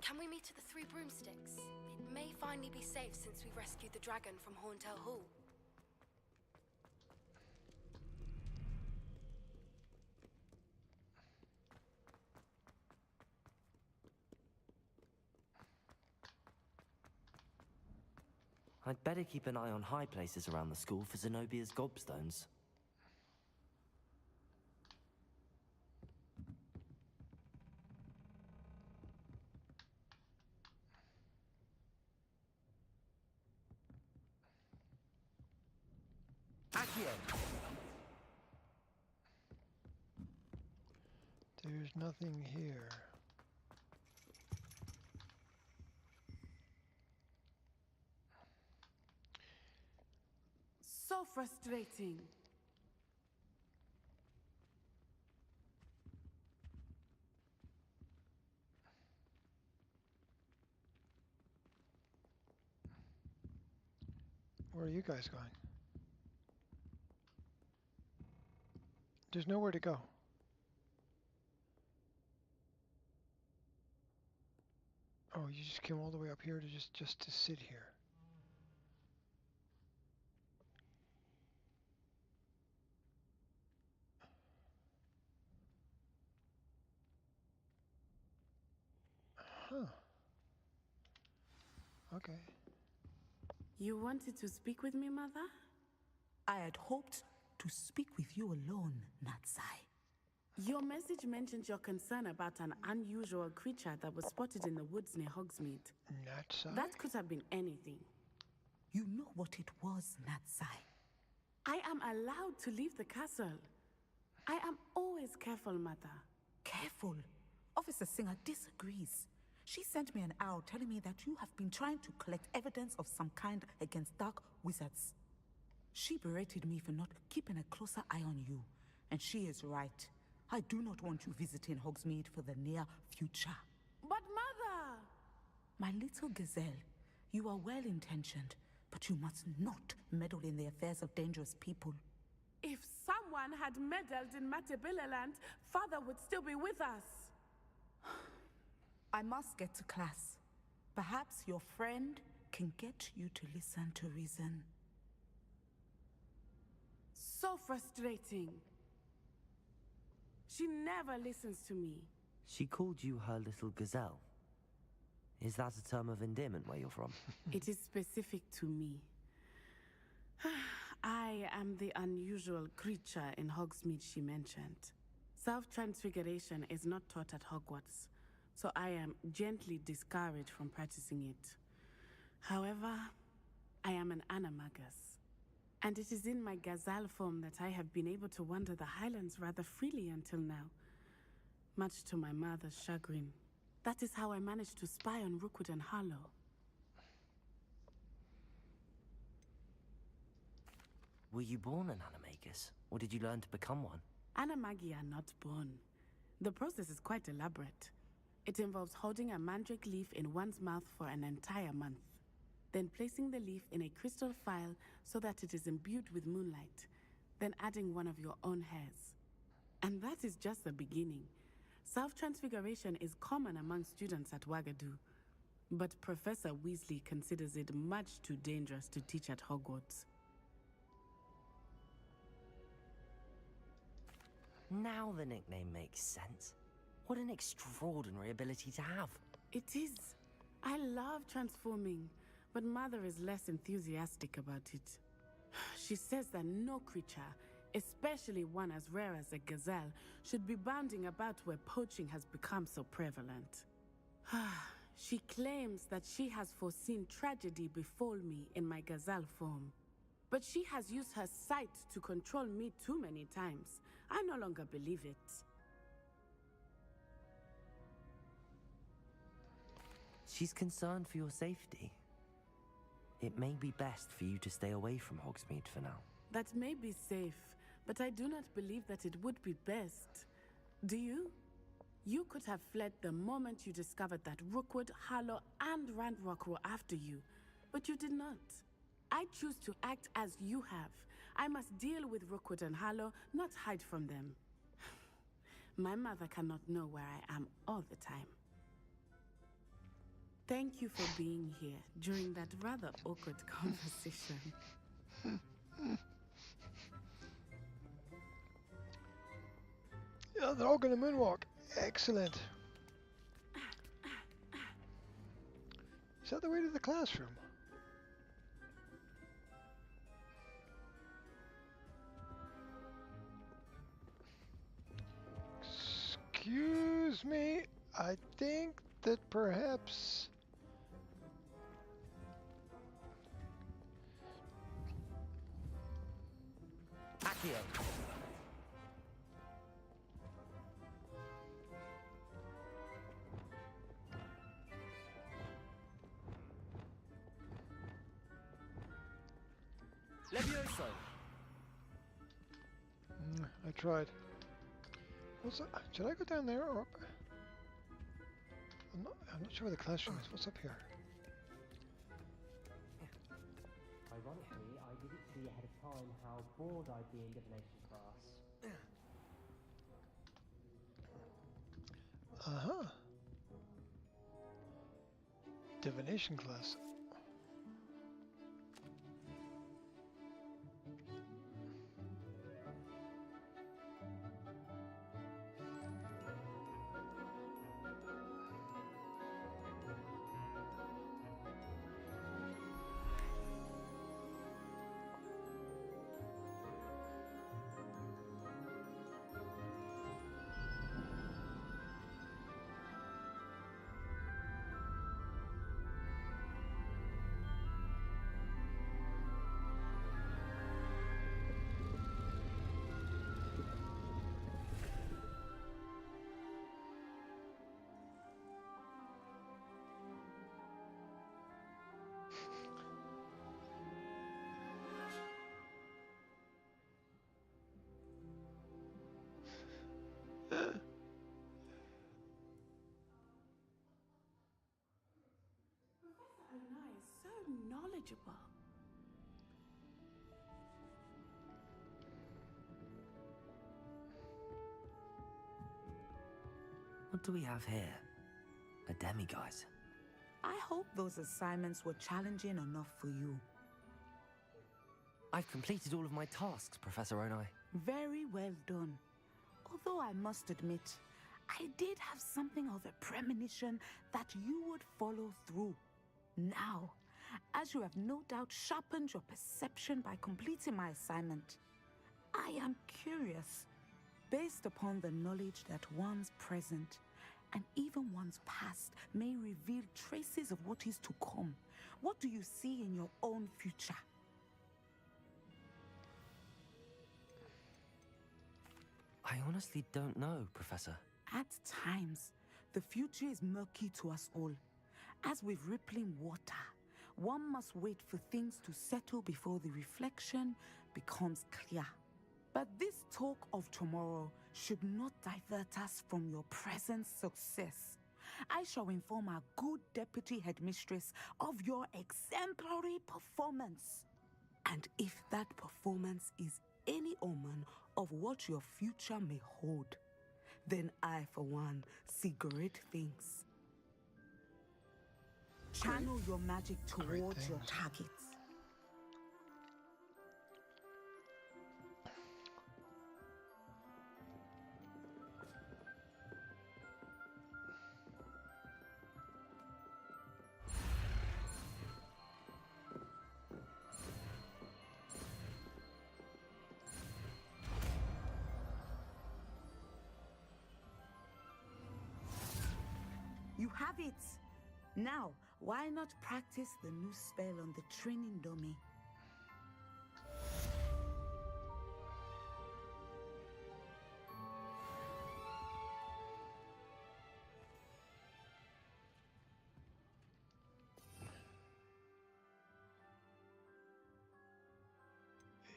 Can we meet at the Three Broomsticks? It may finally be safe since we rescued the dragon from Horntail Hall. I'd better keep an eye on high places around the school for Zenobia's gobstones. There's nothing here. So frustrating. Where are you guys going? There's nowhere to go. Oh, you just came all the way up here to just to sit here. Huh. Okay. You wanted to speak with me, Mother? I had hoped to speak with you alone, Natsai. Your message mentioned your concern about an unusual creature that was spotted in the woods near Hogsmeade. Natsai? That could have been anything. You know what it was, Natsai. I am allowed to leave the castle. I am always careful, Mother. Careful. Officer Singer disagrees. She sent me an owl telling me that you have been trying to collect evidence of some kind against dark wizards. She berated me for not keeping a closer eye on you, and she is right. I do not want you visiting Hogsmeade for the near future. But Mother! My little gazelle, you are well-intentioned, but you must not meddle in the affairs of dangerous people. If someone had meddled in Matabeleland, Father would still be with us. I must get to class. Perhaps your friend can get you to listen to reason. So frustrating. She never listens to me. She called you her little gazelle. Is that a term of endearment where you're from? It is specific to me. I am the unusual creature in Hogsmeade she mentioned. Self-transfiguration is not taught at Hogwarts, so I am gently discouraged from practicing it. However, I am an animagus. And it is in my gazelle form that I have been able to wander the highlands rather freely until now, much to my mother's chagrin. That is how I managed to spy on Rookwood and Harlow. Were you born an animagus, or did you learn to become one? Animagi are not born. The process is quite elaborate. It involves holding a mandrake leaf in one's mouth for an entire month, then placing the leaf in a crystal phial so that it is imbued with moonlight, then adding one of your own hairs. And that is just the beginning. Self-transfiguration is common among students at Wagadu, but Professor Weasley considers it much too dangerous to teach at Hogwarts. Now the nickname makes sense. What an extraordinary ability to have. It is. I love transforming, but Mother is less enthusiastic about it. She says that no creature, especially one as rare as a gazelle, should be bounding about where poaching has become so prevalent. She claims that she has foreseen tragedy befall me in my gazelle form. But she has used her sight to control me too many times. I no longer believe it. She's concerned for your safety. It may be best for you to stay away from Hogsmeade for now. That may be safe, but I do not believe that it would be best. Do you? You could have fled the moment you discovered that Rookwood, Harlow, and Ranrock were after you, but you did not. I choose to act as you have. I must deal with Rookwood and Harlow, not hide from them. My mother cannot know where I am all the time. Thank you for being here during that rather awkward conversation. Yeah, they're all gonna moonwalk. Excellent. Is that the way to the classroom? Excuse me, I think that perhaps... Accio. Levioso. I tried. What's up? Should I go down there or up? I'm not sure where the classroom is. What's up here? Ironically, I didn't see ahead of time how bored I'd be in divination class. Uh-huh. Divination class. Professor Onai is so knowledgeable. What do we have here? A demiguise. I hope those assignments were challenging enough for you. I've completed all of my tasks, Professor Onai. Very well done. Although I must admit, I did have something of a premonition that you would follow through. Now, as you have no doubt sharpened your perception by completing my assignment, I am curious, based upon the knowledge that one's present and even one's past may reveal traces of what is to come. What do you see in your own future? I honestly don't know, Professor. At times, the future is murky to us all. As with rippling water, one must wait for things to settle before the reflection becomes clear. But this talk of tomorrow should not divert us from your present success. I shall inform our good deputy headmistress of your exemplary performance. And if that performance is any omen of what your future may hold, then I, for one, see great things. Channel your magic towards your targets. You have it! Now, why not practice the new spell on the training dummy?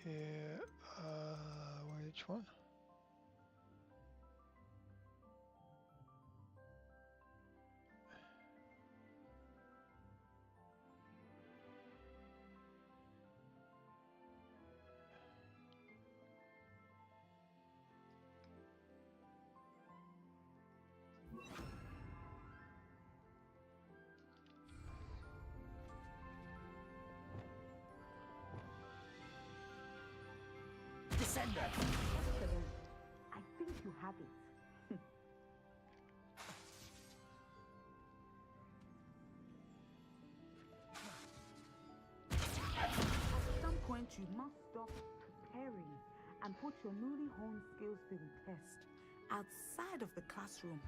Yeah, which one? Descender! Excellent. I think you have it. At some point, you must stop preparing and put your newly honed skills to the test outside of the classroom.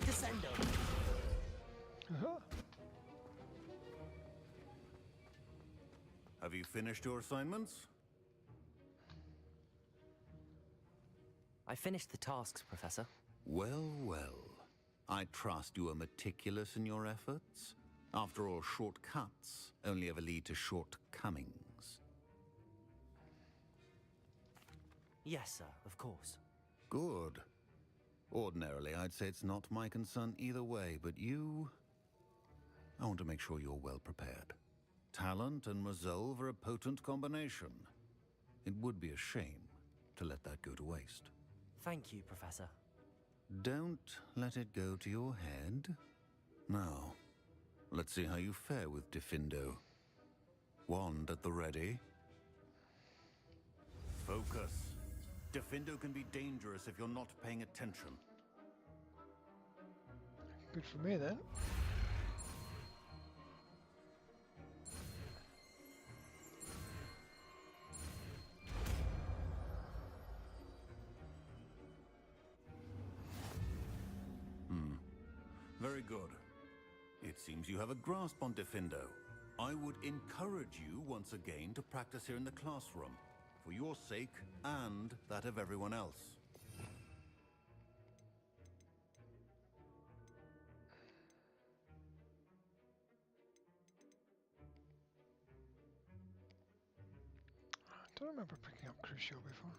Descendo! Have you finished your assignments? I finished the tasks, Professor. Well, well. I trust you are meticulous in your efforts. After all, shortcuts only ever lead to shortcomings. Yes, sir, of course. Good. Ordinarily, I'd say it's not my concern either way, but you... I want to make sure you're well prepared. Talent and resolve are a potent combination. It would be a shame to let that go to waste. Thank you, Professor. Don't let it go to your head. Now, let's see how you fare with Diffindo. Wand at the ready. Focus. Diffindo can be dangerous if you're not paying attention. Good for me then. Very good. It seems you have a grasp on Diffindo. I would encourage you once again to practice here in the classroom, for your sake and that of everyone else. I don't remember picking up Crucio before.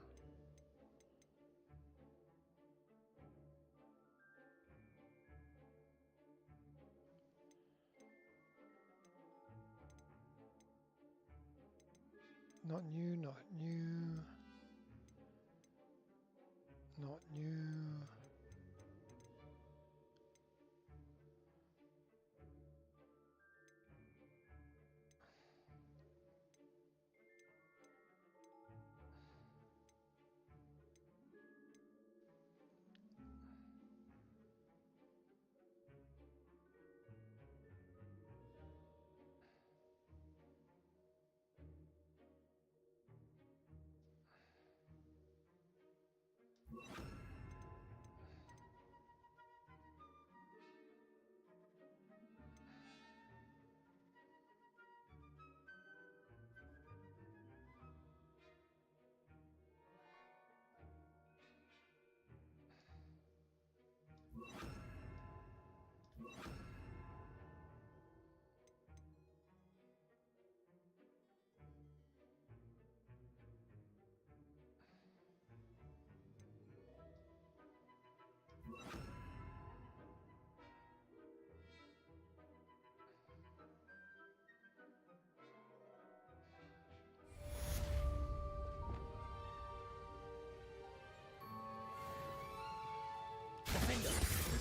Not new, not new. Not new.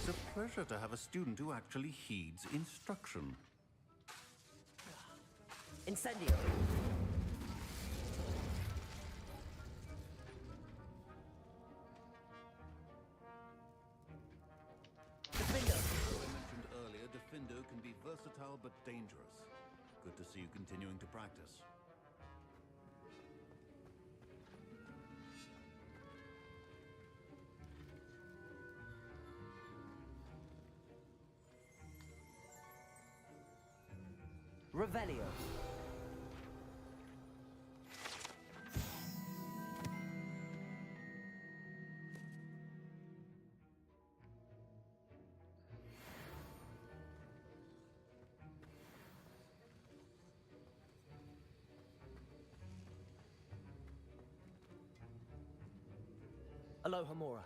It's a pleasure to have a student who actually heeds instruction. Incendio. Diffindo. As I mentioned earlier, Diffindo can be versatile but dangerous. Good to see you continuing to practice. Revelio. Aloha Mora.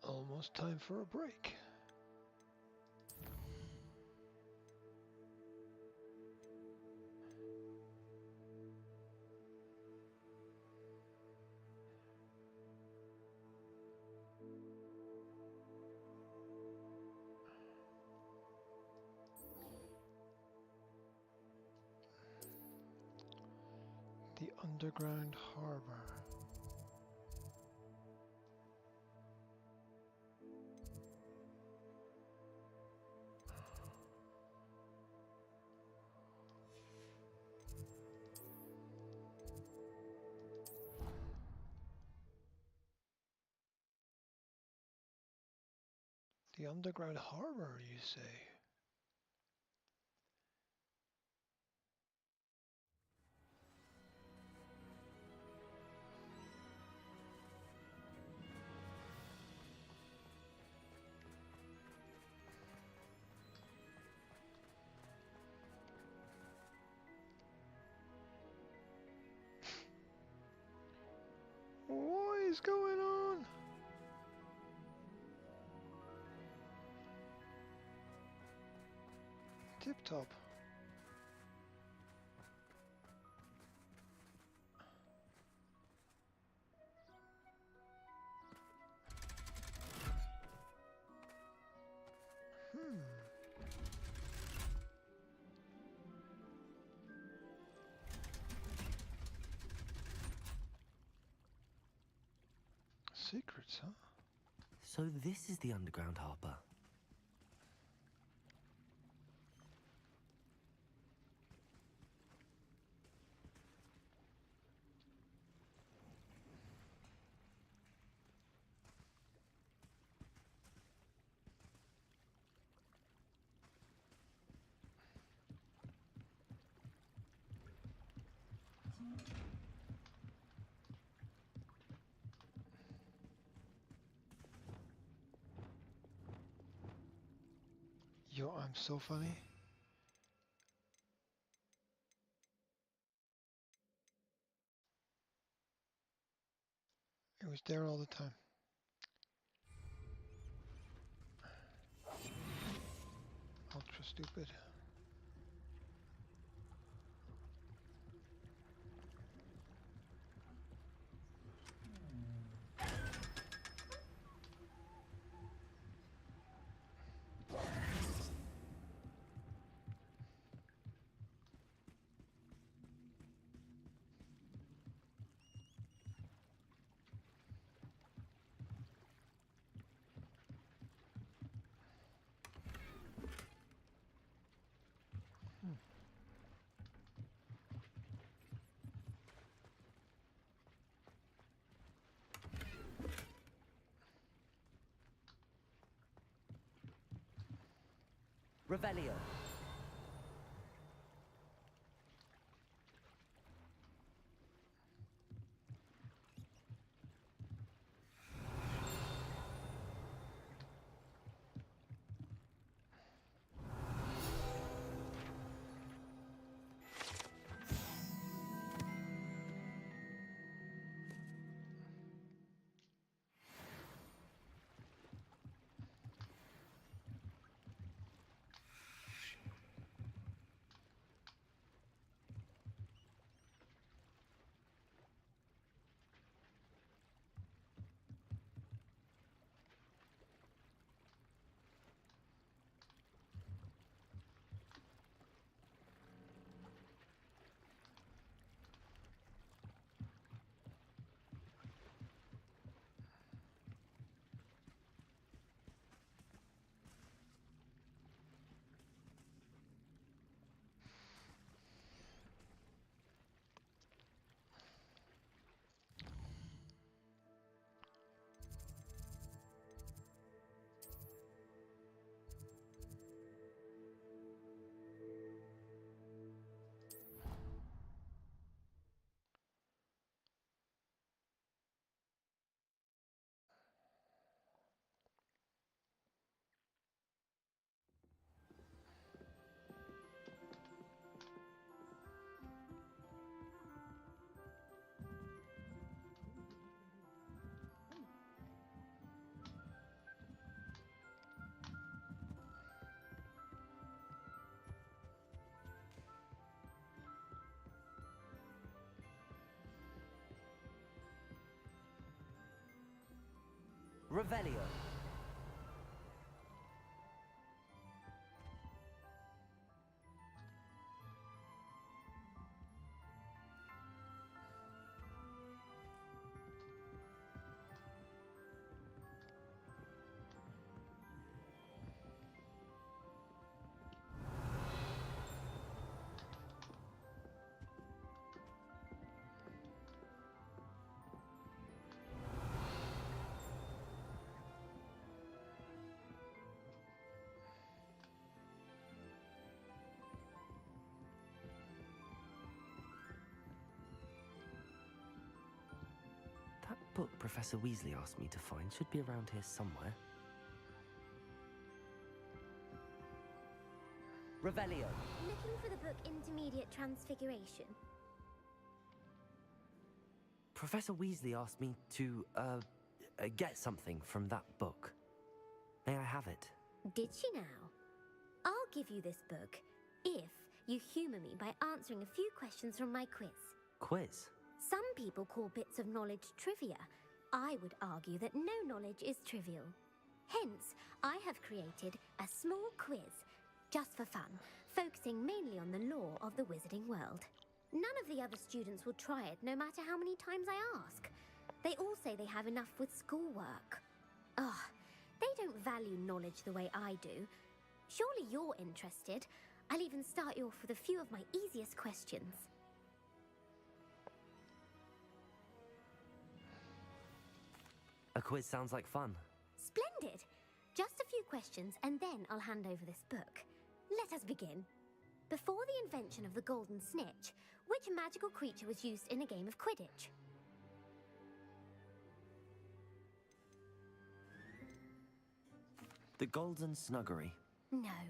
Almost time for a break. The underground harbor. The underground harbor, you say? What is going on? Tip top. Secrets, huh? So this is the underground harbor. Yo, I'm so funny. It was there all the time. Ultra stupid. Revelio. Revelio. book Professor Weasley asked me to find should be around here somewhere. Revelio. Looking for the book Intermediate Transfiguration? Professor Weasley asked me to, get something from that book. May I have it? Did she now? I'll give you this book if you humour me by answering a few questions from my quiz. Quiz? Some people call bits of knowledge trivia. I would argue that no knowledge is trivial. Hence, I have created a small quiz, just for fun, focusing mainly on the lore of the wizarding world. None of the other students will try it, no matter how many times I ask. They all say they have enough with schoolwork. Ugh, they don't value knowledge the way I do. Surely you're interested. I'll even start you off with a few of my easiest questions. A quiz sounds like fun. Splendid! Just a few questions and then I'll hand over this book. Let us begin. Before the invention of the golden snitch, which magical creature was used in a game of Quidditch? The Golden Snuggery. No.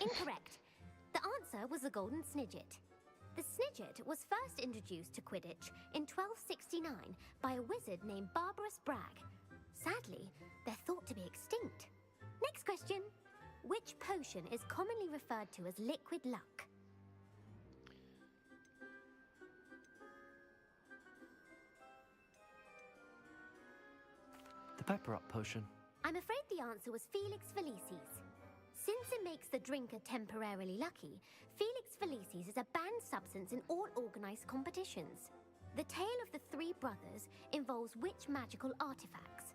Incorrect. The answer was the golden snidget. The snidget was first introduced to Quidditch in 1269 by a wizard named Barbarous Bragg. Sadly, they're thought to be extinct. Next question. Which potion is commonly referred to as liquid luck? The Pepper Up potion. I'm afraid the answer was Felix Felicis. Since it makes the drinker temporarily lucky, Felix Felicis is a banned substance in all organised competitions. The tale of the three brothers involves which magical artifacts?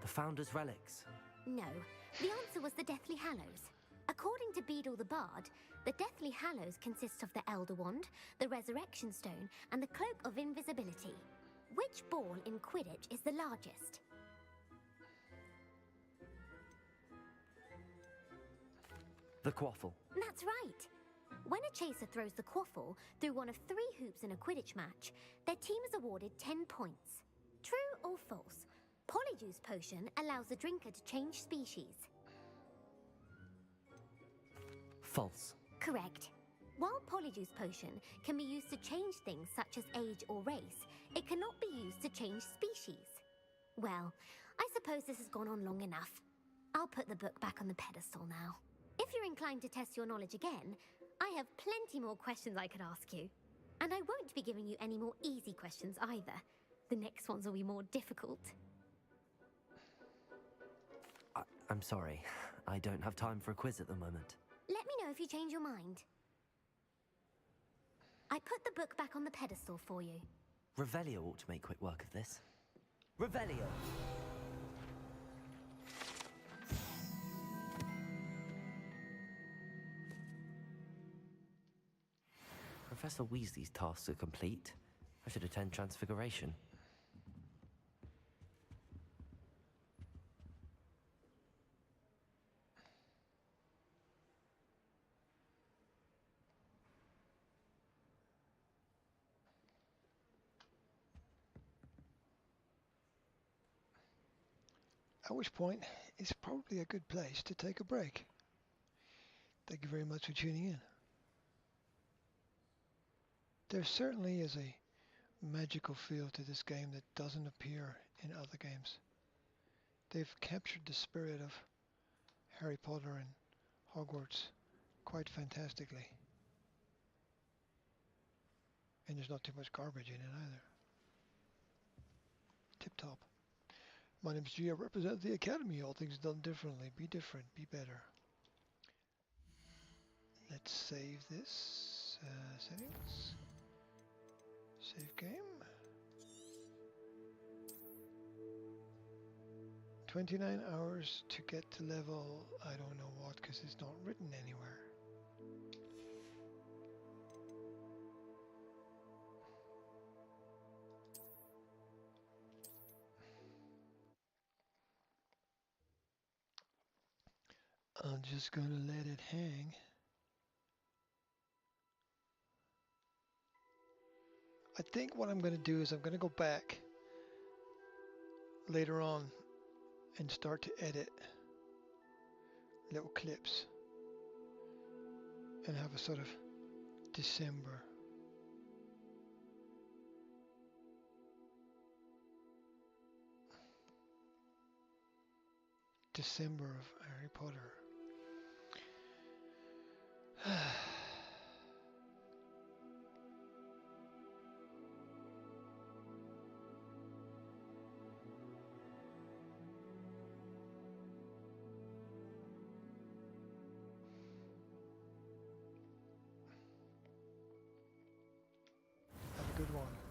The Founder's Relics. No, the answer was the Deathly Hallows. According to Beadle the Bard, the Deathly Hallows consists of the Elder Wand, the Resurrection Stone, and the Cloak of Invisibility. Which ball in Quidditch is the largest? The Quaffle. That's right. When a chaser throws the quaffle through one of 3 hoops in a Quidditch match, their team is awarded 10 points. True or false? Polyjuice Potion allows the drinker to change species. False. Correct. While Polyjuice Potion can be used to change things such as age or race, it cannot be used to change species. Well, I suppose this has gone on long enough. I'll put the book back on the pedestal now. If you're inclined to test your knowledge again, I have plenty more questions I could ask you. And I won't be giving you any more easy questions either. The next ones will be more difficult. I'm sorry. I don't have time for a quiz at the moment. Let me know if you change your mind. I put the book back on the pedestal for you. Revelio ought to make quick work of this. Revelio! Professor Weasley's tasks are complete. I should attend Transfiguration. At which point, it's probably a good place to take a break. Thank you very much for tuning in. There certainly is a magical feel to this game that doesn't appear in other games. They've captured the spirit of Harry Potter and Hogwarts quite fantastically. And there's not too much garbage in it either. Tip top. My name's G. I represent the Academy. All things done differently. Be different. Be better. Let's save this. Settings. Save game. 29 hours to get to level, I don't know what, because it's not written anywhere. I'm just gonna let it hang. I think what I'm going to do is I'm going to go back later on and start to edit little clips and have a sort of December. December of Harry Potter. Have a good one.